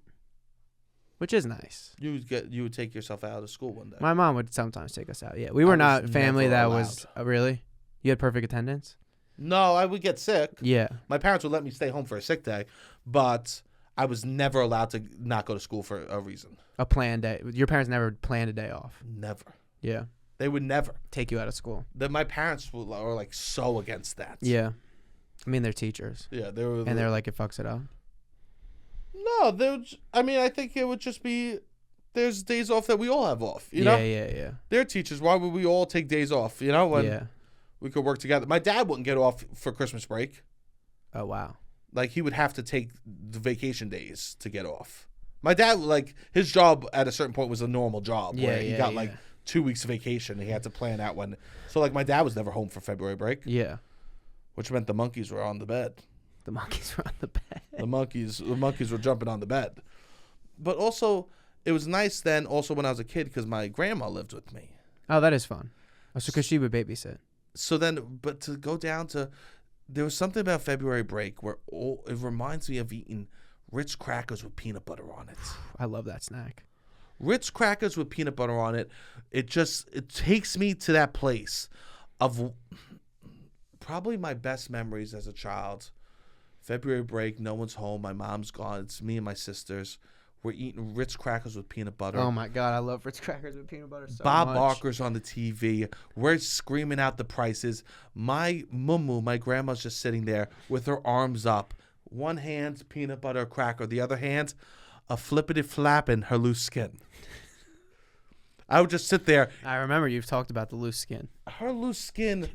Speaker 2: which is nice.
Speaker 1: You would take yourself out of school one day.
Speaker 2: My mom would sometimes take us out. Yeah, we were not family that
Speaker 1: allowed.
Speaker 2: was really. You had perfect attendance?
Speaker 1: No, I would get sick.
Speaker 2: Yeah.
Speaker 1: My parents would let me stay home for a sick day, but I was never allowed to not go to school for a reason.
Speaker 2: A planned day. Your parents never planned a day off.
Speaker 1: Never.
Speaker 2: Yeah.
Speaker 1: They would never
Speaker 2: take you out of school.
Speaker 1: My parents were so against that.
Speaker 2: Yeah. I mean, they're teachers.
Speaker 1: Yeah,
Speaker 2: they're like, it fucks it up.
Speaker 1: No, I mean, I think it would just be. There's days off that we all have off. You know.
Speaker 2: Yeah.
Speaker 1: They're teachers. Why would we all take days off? You know, when
Speaker 2: Yeah.
Speaker 1: we could work together. My dad wouldn't get off for Christmas break.
Speaker 2: Oh wow.
Speaker 1: Like he would have to take the vacation days to get off. My dad, like his job at a certain point was a normal job where he got like 2 weeks of vacation. And he had to plan out when. So like my dad was never home for February break.
Speaker 2: Yeah.
Speaker 1: Which meant the monkeys were on the bed.
Speaker 2: The monkeys were on the bed.
Speaker 1: The monkeys were jumping on the bed. But also, it was nice then. Also, when I was a kid, because my grandma lived with me.
Speaker 2: Oh, that is fun. Also, because she would babysit.
Speaker 1: So then, but to go down to, there was something about February break where it reminds me of eating Ritz crackers with peanut butter on it.
Speaker 2: I love that snack.
Speaker 1: Ritz crackers with peanut butter on it. It takes me to that place of probably my best memories as a child. February break, no one's home. My mom's gone. It's me and my sisters. We're eating Ritz crackers with peanut butter.
Speaker 2: Oh my God, I love Ritz crackers with peanut butter so
Speaker 1: Bob
Speaker 2: much.
Speaker 1: Barker's on the TV. We're screaming out the prices. My mumu, my grandma's just sitting there with her arms up. One hand, peanut butter cracker. The other hand, a flippity flapping her loose skin. I would just sit there.
Speaker 2: I remember you've talked about the loose skin.
Speaker 1: Her loose skin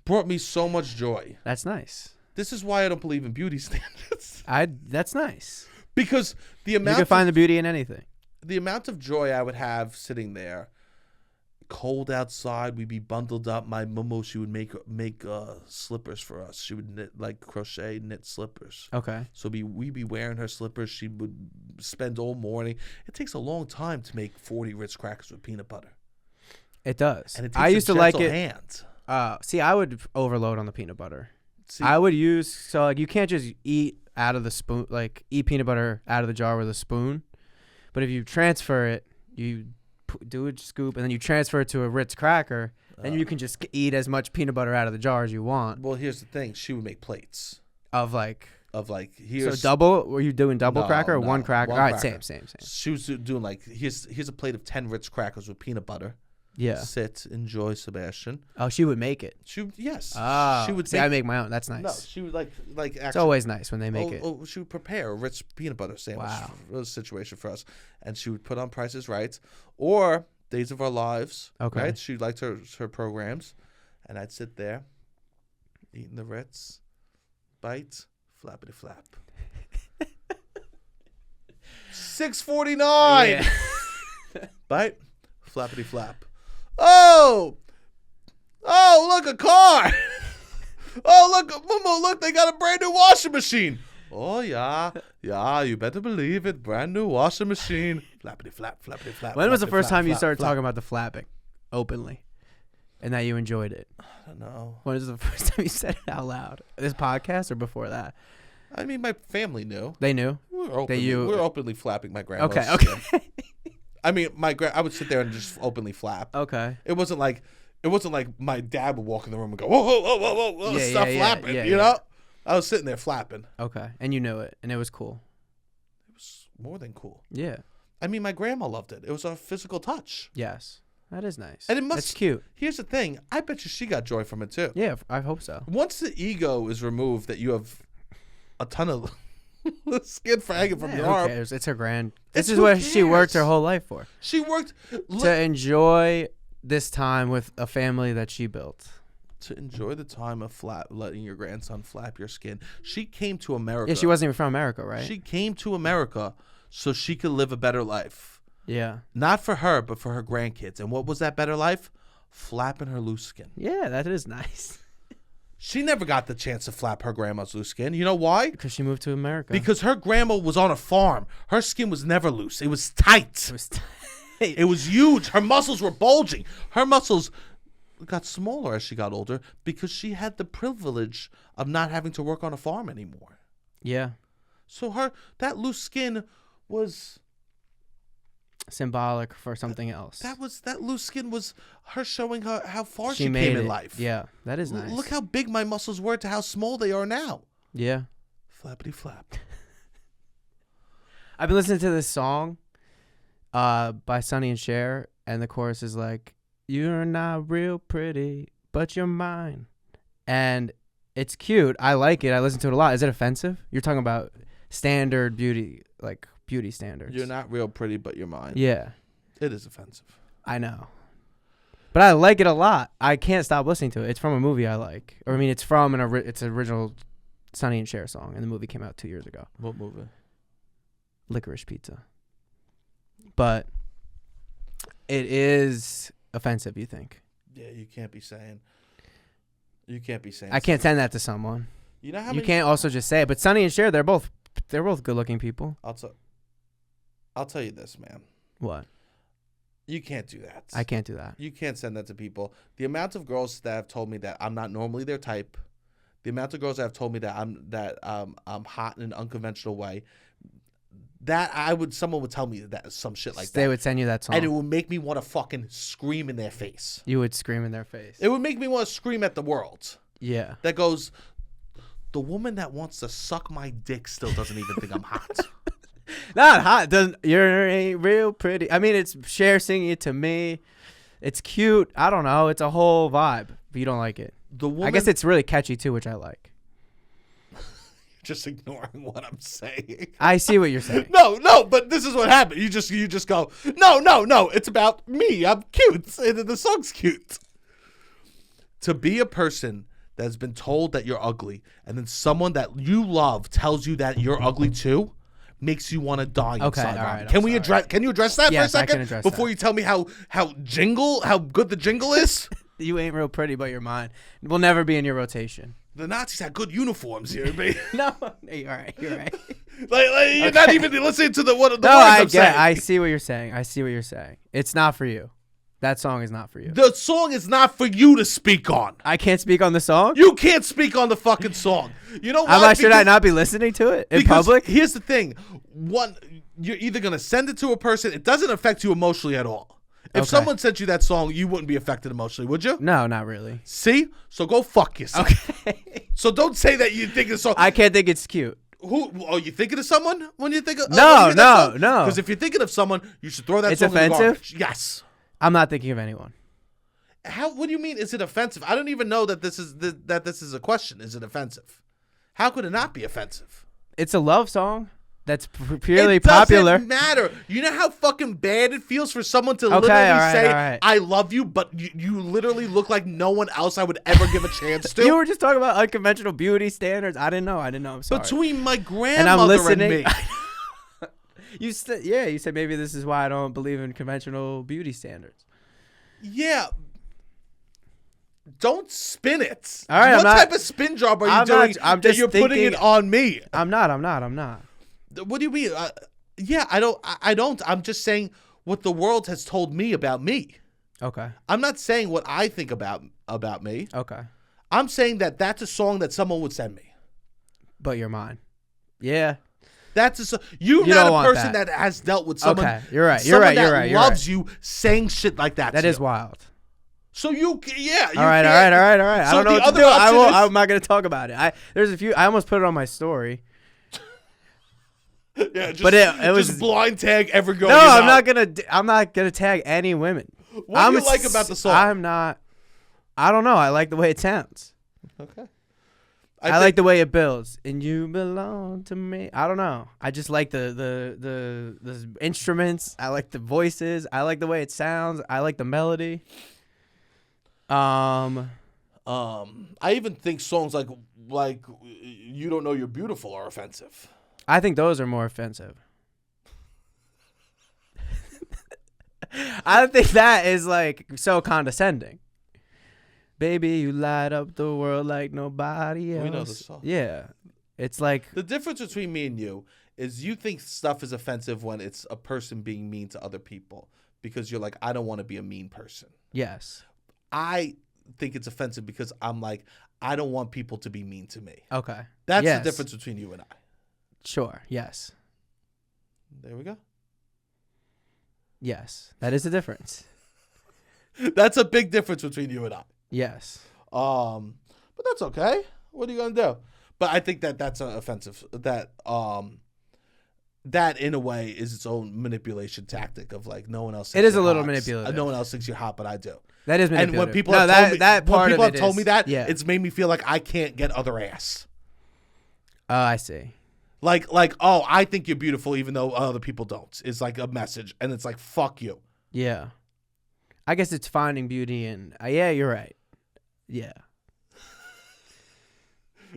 Speaker 1: brought me so much joy.
Speaker 2: That's nice.
Speaker 1: This is why I don't believe in beauty standards.
Speaker 2: That's nice.
Speaker 1: Because the amount
Speaker 2: you can find the beauty in anything.
Speaker 1: The amount of joy I would have sitting there, cold outside, we'd be bundled up. My mumu, she would make slippers for us. She would knit slippers.
Speaker 2: Okay.
Speaker 1: So we'd be wearing her slippers. She would spend all morning. It takes a long time to make 40 Ritz crackers with peanut butter.
Speaker 2: It does.
Speaker 1: And it takes
Speaker 2: I used to like it.
Speaker 1: Hand.
Speaker 2: See, I would overload on the peanut butter. I would use you can't just eat out of the spoon, like eat peanut butter out of the jar with a spoon. But if you transfer it, you do a scoop and then you transfer it to a Ritz cracker, then you can just eat as much peanut butter out of the jar as you want.
Speaker 1: Well, here's the thing: she would make plates
Speaker 2: of
Speaker 1: here's
Speaker 2: so double. Were you doing double cracker or one cracker? All right,
Speaker 1: cracker.
Speaker 2: same.
Speaker 1: She was doing like here's a plate of 10 Ritz crackers with peanut butter.
Speaker 2: Yeah.
Speaker 1: Sit, enjoy, Sebastian.
Speaker 2: Oh, she would make it.
Speaker 1: Yes.
Speaker 2: Oh,
Speaker 1: she would.
Speaker 2: I make my own. That's nice.
Speaker 1: No, she would like. Actually,
Speaker 2: it's always nice when they make it.
Speaker 1: Oh, she would prepare a Ritz peanut butter sandwich. For a situation for us, and she would put on Price is Right or Days of Our Lives.
Speaker 2: Okay.
Speaker 1: Right. She liked her programs, and I'd sit there, eating the Ritz, bite, flappity flap. 6.49.
Speaker 2: Yeah.
Speaker 1: Bite, flappity flap. Oh, look, a car. Oh, look, Momo, look, they got a brand new washing machine. Oh, yeah, you better believe it. Brand new washing machine. Flappity flap, flappity flap.
Speaker 2: When was the first time you started
Speaker 1: flap.
Speaker 2: talking about the flapping openly and that you enjoyed it?
Speaker 1: I don't know.
Speaker 2: When was the first time you said it out loud? This podcast or before that?
Speaker 1: I mean, my family knew.
Speaker 2: They knew?
Speaker 1: We're openly flapping my grandma's
Speaker 2: Okay.
Speaker 1: I mean, I would sit there and just openly flap.
Speaker 2: Okay.
Speaker 1: It wasn't like my dad would walk in the room and go, whoa, stop flapping.
Speaker 2: Yeah,
Speaker 1: you know? I was sitting there flapping.
Speaker 2: Okay. And you knew it, and it was cool.
Speaker 1: It was more than cool.
Speaker 2: Yeah.
Speaker 1: I mean, my grandma loved it. It was a physical touch.
Speaker 2: Yes. That is nice.
Speaker 1: And
Speaker 2: that's cute.
Speaker 1: Here's the thing. I bet you she got joy from it, too.
Speaker 2: Yeah, I hope so.
Speaker 1: Once the ego is removed that you have a ton of skin hanging from your arm.
Speaker 2: It's her This is what she worked her whole life for.
Speaker 1: She worked
Speaker 2: to enjoy this time with a family that she built.
Speaker 1: To enjoy the time of letting your grandson flap your skin. She came to America.
Speaker 2: Yeah, she wasn't even from America, right?
Speaker 1: She came to America so she could live a better life.
Speaker 2: Yeah.
Speaker 1: Not for her, but for her grandkids. And what was that better life? Flapping her loose skin.
Speaker 2: Yeah, that is nice.
Speaker 1: She never got the chance to flap her grandma's loose skin. You know why?
Speaker 2: Because she moved to America.
Speaker 1: Because her grandma was on a farm. Her skin was never loose. It was tight. It was huge. Her muscles were bulging. Her muscles got smaller as she got older because she had the privilege of not having to work on a farm anymore.
Speaker 2: Yeah.
Speaker 1: So that loose skin was
Speaker 2: symbolic for something else.
Speaker 1: That loose skin was her showing her how far she
Speaker 2: made
Speaker 1: came
Speaker 2: it.
Speaker 1: in life.
Speaker 2: Yeah, that is nice.
Speaker 1: Look how big my muscles were to how small they are now.
Speaker 2: Yeah.
Speaker 1: Flappity flap.
Speaker 2: I've been listening to this song by Sonny and Cher, and the chorus is like, "You're not real pretty, but you're mine." And it's cute. I like it. I listen to it a lot. Is it offensive? You're talking about standard beauty standards.
Speaker 1: You're not real pretty, but you're mine.
Speaker 2: Yeah.
Speaker 1: It is offensive.
Speaker 2: I know. But I like it a lot. I can't stop listening to it. It's from a movie I like. Or I mean, it's from it's an original Sonny and Cher song, and the movie came out 2 years ago.
Speaker 1: What movie?
Speaker 2: Licorice Pizza. But it is offensive, you think?
Speaker 1: Yeah, you can't be saying. You can't be saying.
Speaker 2: I can't send that to someone.
Speaker 1: You know how
Speaker 2: you can't also just say it. But Sonny and Cher, they're both good-looking people.
Speaker 1: I'll tell you this, man.
Speaker 2: What?
Speaker 1: You can't do that.
Speaker 2: I can't do that.
Speaker 1: You can't send that to people. The amount of girls that have told me that I'm not normally their type, the amount of girls that have told me that I'm hot in an unconventional way, someone would tell me that some shit like that.
Speaker 2: They would send you that song,
Speaker 1: and it would make me want to fucking scream in their face.
Speaker 2: You would scream in their face.
Speaker 1: It would make me want to scream at the world.
Speaker 2: Yeah.
Speaker 1: That goes, the woman that wants to suck my dick still doesn't even think I'm hot.
Speaker 2: Not hot. You're ain't real pretty. I mean, it's Cher singing it to me. It's cute. I don't know. It's a whole vibe. But you don't like it.
Speaker 1: I
Speaker 2: guess it's really catchy too, which I like.
Speaker 1: Just ignoring what I'm saying.
Speaker 2: I see what you're saying.
Speaker 1: No, but this is what happened. You just go, no. It's about me. I'm cute. The song's cute. To be a person that's been told that you're ugly, and then someone that you love tells you that you're ugly too, makes you want to die inside.
Speaker 2: All right,
Speaker 1: Can you address that
Speaker 2: yes,
Speaker 1: for a second
Speaker 2: I can address
Speaker 1: before
Speaker 2: that.
Speaker 1: you tell me how good the jingle is?
Speaker 2: You ain't real pretty, but you're mine. We'll never be in your rotation.
Speaker 1: The Nazis had good uniforms here, baby.
Speaker 2: No, you're right. You're right.
Speaker 1: like you're not even listening to the words
Speaker 2: No,
Speaker 1: I'm saying.
Speaker 2: I see what you're saying. It's not for you. That song is not for you.
Speaker 1: The song is not for you to speak on.
Speaker 2: I can't speak on the song?
Speaker 1: You can't speak on the fucking song. You know why?
Speaker 2: Should I not be listening to it in public?
Speaker 1: Here's the thing. One, you're either going to send it to a person. It doesn't affect you emotionally at all. If someone sent you that song, you wouldn't be affected emotionally, would you?
Speaker 2: No, not really.
Speaker 1: See? So go fuck yourself.
Speaker 2: Okay.
Speaker 1: So don't say that you think it's song.
Speaker 2: I can't think it's cute.
Speaker 1: Who are you thinking of someone when you think of?
Speaker 2: No.
Speaker 1: Because if you're thinking of someone, you should throw that
Speaker 2: It's
Speaker 1: song in the
Speaker 2: offensive?
Speaker 1: garbage. Yes.
Speaker 2: I'm not thinking of anyone.
Speaker 1: What do you mean? Is it offensive? I don't even know that this is a question. Is it offensive? How could it not be offensive?
Speaker 2: It's a love song that's purely popular.
Speaker 1: It doesn't matter. You know how fucking bad it feels for someone to literally
Speaker 2: say,
Speaker 1: right. I love you, but you literally look like no one else I would ever give a chance to.
Speaker 2: You were just talking about unconventional beauty standards. I didn't know. I'm sorry.
Speaker 1: Between my grandmother
Speaker 2: and I'm listening.
Speaker 1: me.
Speaker 2: You said maybe this is why I don't believe in conventional beauty standards.
Speaker 1: Yeah. Don't spin it.
Speaker 2: All right,
Speaker 1: what type of spin job are you doing that you're putting it on me?
Speaker 2: I'm not.
Speaker 1: What do you mean? Yeah, I don't. I'm just saying what the world has told me about me.
Speaker 2: Okay.
Speaker 1: I'm not saying what I think about me.
Speaker 2: Okay.
Speaker 1: I'm saying that that's a song that someone would send me.
Speaker 2: But you're mine. Yeah.
Speaker 1: That's you're not a person that has dealt with someone.
Speaker 2: Okay, you're right.
Speaker 1: Loves you saying shit like that.
Speaker 2: That is wild.
Speaker 1: So you
Speaker 2: all right. I don't know what to do. I'm not gonna talk about it. There's a few. I almost put it on my story.
Speaker 1: Yeah,
Speaker 2: but it was
Speaker 1: just blind tag every girl.
Speaker 2: No, I'm not gonna tag any women.
Speaker 1: What do you like about the song?
Speaker 2: I don't know. I like the way it sounds.
Speaker 1: Okay.
Speaker 2: I like the way it builds. And you belong to me. I don't know. I just like the instruments. I like the voices. I like the way it sounds. I like the melody. I
Speaker 1: even think songs like You Don't Know You're Beautiful are offensive.
Speaker 2: I think those are more offensive. I think that is like so condescending. Baby, you light up the world like nobody else.
Speaker 1: We know the song.
Speaker 2: Yeah. It's like
Speaker 1: the difference between me and you is you think stuff is offensive when it's a person being mean to other people because you're like, I don't want to be a mean person.
Speaker 2: Yes.
Speaker 1: I think it's offensive because I'm like, I don't want people to be mean to me.
Speaker 2: Okay.
Speaker 1: That's the difference between you and I.
Speaker 2: Sure. Yes.
Speaker 1: There we go.
Speaker 2: Yes. That is the difference.
Speaker 1: That's a big difference between you and I.
Speaker 2: Yes.
Speaker 1: But that's okay. What are you gonna do? But I think that's offensive. That in a way is its own manipulation tactic of like no one else.
Speaker 2: It is a little manipulative.
Speaker 1: No one else thinks you're hot, but I do.
Speaker 2: That is manipulative.
Speaker 1: And when people have told me that, it's made me feel like I can't get other ass.
Speaker 2: Oh, I see.
Speaker 1: Like, oh, I think you're beautiful even though other people don't, is like a message. And it's like, fuck you.
Speaker 2: Yeah. I guess it's finding beauty in, yeah, you're right. Yeah.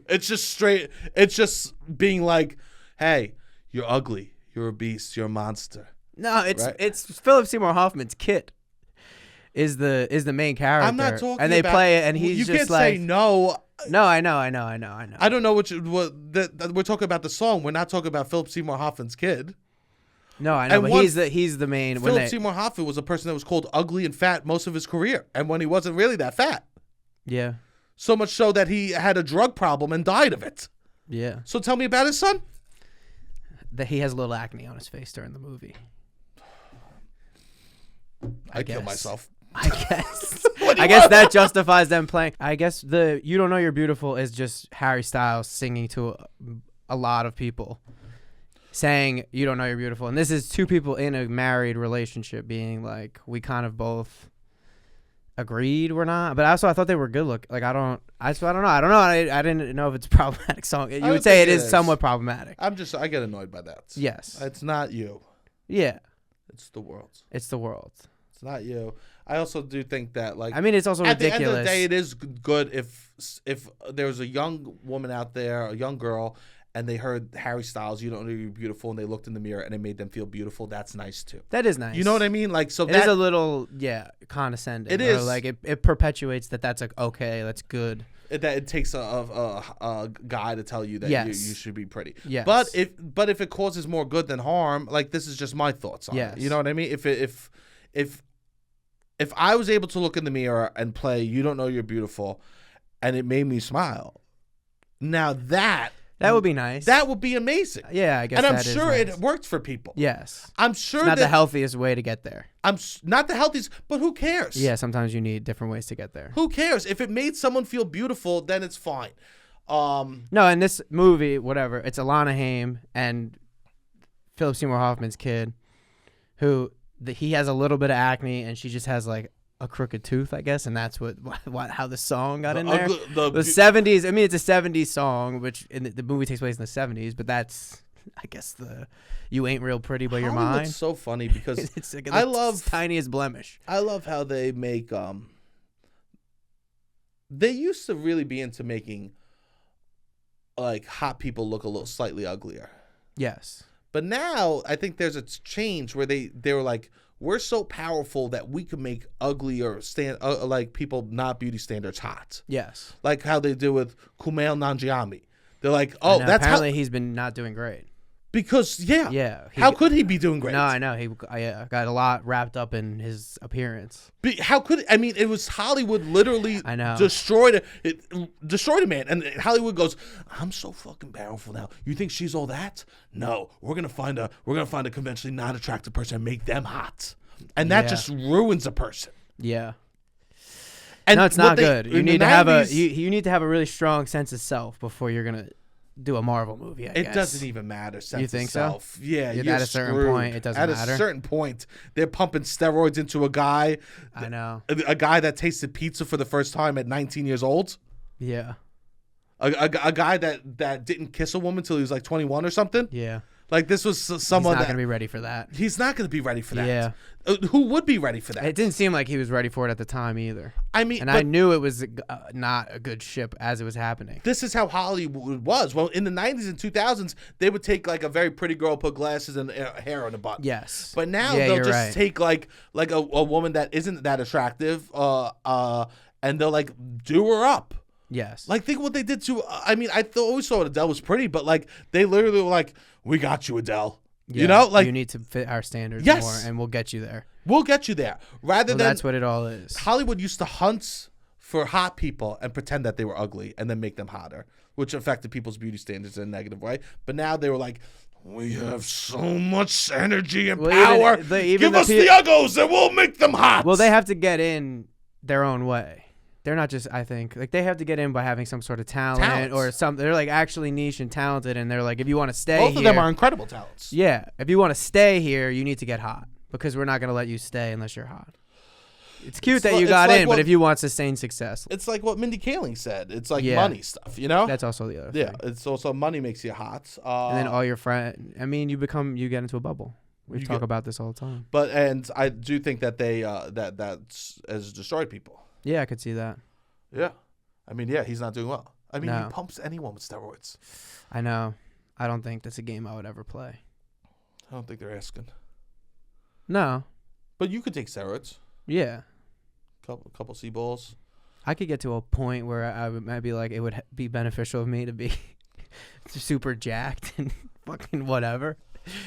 Speaker 1: It's just being like, hey, you're ugly. You're a beast. You're a monster.
Speaker 2: No, it's
Speaker 1: right?
Speaker 2: it's Philip Seymour Hoffman's kid is the main character.
Speaker 1: I'm not talking
Speaker 2: and they
Speaker 1: about,
Speaker 2: play it, and he's
Speaker 1: you
Speaker 2: just
Speaker 1: can't
Speaker 2: like,
Speaker 1: say no.
Speaker 2: No, I know.
Speaker 1: I don't know we're talking about the song. We're not talking about Philip Seymour Hoffman's kid.
Speaker 2: No, I know,
Speaker 1: And
Speaker 2: but he's the main.
Speaker 1: Philip Seymour Hoffman was a person that was called ugly and fat most of his career, and when he wasn't really that fat.
Speaker 2: Yeah.
Speaker 1: So much so that he had a drug problem and died of it.
Speaker 2: Yeah.
Speaker 1: So tell me about his son.
Speaker 2: That he has a little acne on his face during the movie.
Speaker 1: I'd kill myself.
Speaker 2: I guess. I guess that justifies them playing. I guess the "You Don't Know You're Beautiful" is just Harry Styles singing to a lot of people, saying "You don't know you're beautiful," and this is two people in a married relationship being like, we kind of both agreed we're not, but also I thought they were good look. Like I don't know. I didn't know if it's a problematic song. You would say it is somewhat problematic.
Speaker 1: I get annoyed by that.
Speaker 2: Yes.
Speaker 1: It's not you.
Speaker 2: Yeah.
Speaker 1: It's the world.
Speaker 2: It's the world.
Speaker 1: It's not you. I also do think that, like,
Speaker 2: I mean, it's also ridiculous.
Speaker 1: At the end of the day, it is good if there was a young woman out there, a young girl, and they heard Harry Styles, "You Don't Know You're Beautiful," and they looked in the mirror and it made them feel beautiful. That's nice too.
Speaker 2: That is nice.
Speaker 1: You know what I mean? Like, so
Speaker 2: it is a little, condescending.
Speaker 1: It is
Speaker 2: like it perpetuates that's like, okay, that's good.
Speaker 1: That it takes a guy to tell you that you should be pretty.
Speaker 2: Yes.
Speaker 1: But if it causes more good than harm, like, this is just my thoughts on it. You know what I mean? If I was able to look in the mirror and play "You Don't Know You're Beautiful," and it made me smile, now that
Speaker 2: would be nice.
Speaker 1: That would be amazing.
Speaker 2: Yeah, I guess.
Speaker 1: And I'm sure it worked for people.
Speaker 2: Yes.
Speaker 1: I'm sure
Speaker 2: it's not the healthiest way to get there.
Speaker 1: Not the healthiest, but who cares?
Speaker 2: Yeah, sometimes you need different ways to get there.
Speaker 1: Who cares? If it made someone feel beautiful, then it's fine.
Speaker 2: No, in this movie, whatever, it's Alana Haim and Philip Seymour Hoffman's kid, who he has a little bit of acne and she just has like a crooked tooth, I guess, and that's how the song got in there. The 70s. I mean, it's a 70s song, which the movie takes place in the 70s, but that's, I guess, the "You Ain't Real Pretty but You're Mine."
Speaker 1: It's so funny because
Speaker 2: it's like
Speaker 1: I love
Speaker 2: tiniest blemish.
Speaker 1: I love how they make they used to really be into making like hot people look a little slightly uglier.
Speaker 2: Yes.
Speaker 1: But now I think there's a change where they were like, we're so powerful that we can make ugly or like people not beauty standards hot.
Speaker 2: Yes.
Speaker 1: Like how they do with Kumail Nanjiani. They're like, oh, that's
Speaker 2: apparently he's been not doing great.
Speaker 1: Because
Speaker 2: yeah.
Speaker 1: How could he be doing great?
Speaker 2: No, I know he got a lot wrapped up in his appearance.
Speaker 1: How could it was Hollywood literally
Speaker 2: I know.
Speaker 1: destroyed a man, and Hollywood goes, I'm so fucking powerful now. You think she's all that? No, we're gonna find a conventionally not attractive person and make them hot, and that just ruins a person.
Speaker 2: Yeah.
Speaker 1: And
Speaker 2: no, it's not good. You need to have you need to have a really strong sense of self before you're gonna do a Marvel movie. I guess.
Speaker 1: It doesn't even matter.
Speaker 2: You think
Speaker 1: so? Yeah, you're
Speaker 2: at a certain
Speaker 1: screwed.
Speaker 2: point, it doesn't matter.
Speaker 1: At a certain point, they're pumping steroids into a guy.
Speaker 2: I know.
Speaker 1: A guy that tasted pizza for the first time at 19 years old.
Speaker 2: Yeah.
Speaker 1: A guy that didn't kiss a woman till he was like 21 or something.
Speaker 2: Yeah.
Speaker 1: Like, this was someone
Speaker 2: He's not going to be ready for that.
Speaker 1: He's not going to be ready for that.
Speaker 2: Yeah.
Speaker 1: Who would be ready for that?
Speaker 2: It didn't seem like he was ready for it at the time either.
Speaker 1: I mean,
Speaker 2: and I knew it was not a good ship as it was happening.
Speaker 1: This is how Hollywood was. Well, in the 90s and 2000s, they would take like a very pretty girl, put glasses and hair on a bun.
Speaker 2: Yes.
Speaker 1: But now they'll just take like a woman that isn't that attractive, and they'll like do her up.
Speaker 2: Yes.
Speaker 1: Like, think what they did to. I mean, I always thought Adele was pretty, but like they literally were like, "We got you, Adele." Yeah, you know, like,
Speaker 2: you need to fit our standards more, and we'll get you there.
Speaker 1: We'll get you there.
Speaker 2: That's what it all is.
Speaker 1: Hollywood used to hunt for hot people and pretend that they were ugly and then make them hotter, which affected people's beauty standards in a negative way. But now they were like, we have so much energy and power. Give us the uggos and we'll make them hot.
Speaker 2: Well, they have to get in their own way. They're not just, I think, like they have to get in by having some sort of talent or something. They're like actually niche and talented, and they're like, if you want to stay here.
Speaker 1: Both of them are incredible talents.
Speaker 2: Yeah. If you want to stay here, you need to get hot because we're not going to let you stay unless you're hot. It's cute
Speaker 1: It's
Speaker 2: that
Speaker 1: li-
Speaker 2: you
Speaker 1: it's
Speaker 2: got
Speaker 1: like
Speaker 2: in,
Speaker 1: what-
Speaker 2: but if you want sustained success,
Speaker 1: It's like what Mindy Kaling said. It's like
Speaker 2: Yeah.
Speaker 1: money stuff, you know?
Speaker 2: that's also the other
Speaker 1: Yeah,
Speaker 2: thing.
Speaker 1: it's also money makes you hot.
Speaker 2: And then all your friends, I mean, you get into a bubble. We
Speaker 1: You
Speaker 2: talk
Speaker 1: get-
Speaker 2: about this all the time.
Speaker 1: and I do think that they that has destroyed people.
Speaker 2: Yeah, I could see that.
Speaker 1: Yeah, I mean, yeah, he's not doing well. I mean, he
Speaker 2: No.
Speaker 1: pumps anyone with steroids.
Speaker 2: I know. I don't think that's a game I would ever play.
Speaker 1: I don't think they're asking,
Speaker 2: No.
Speaker 1: but you could take steroids.
Speaker 2: Yeah.
Speaker 1: Couple C balls.
Speaker 2: I could get to a point where might be like it would be beneficial of me to be super jacked and fucking whatever.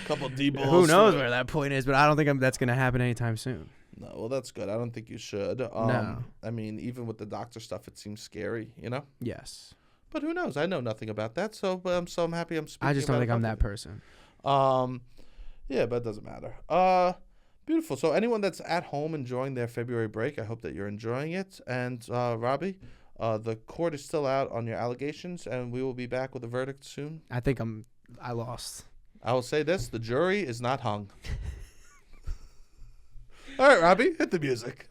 Speaker 1: Couple D balls.
Speaker 2: Who knows where that point is, but I don't think that's going to happen anytime soon.
Speaker 1: No, well, that's good. I don't think you should.
Speaker 2: No.
Speaker 1: I mean, even with the doctor stuff, it seems scary, you know.
Speaker 2: Yes.
Speaker 1: But who knows? I know nothing about that, so I'm happy I'm speaking.
Speaker 2: I just don't
Speaker 1: about
Speaker 2: think
Speaker 1: it
Speaker 2: I'm that
Speaker 1: comfortably.
Speaker 2: person.
Speaker 1: Yeah, but it doesn't matter. Beautiful. So anyone that's at home enjoying their February break, I hope that you're enjoying it. And Robbie, the court is still out on your allegations, and we will be back with a verdict soon.
Speaker 2: I think I lost.
Speaker 1: I will say this: the jury is not hung. All right, Robbie, hit the music.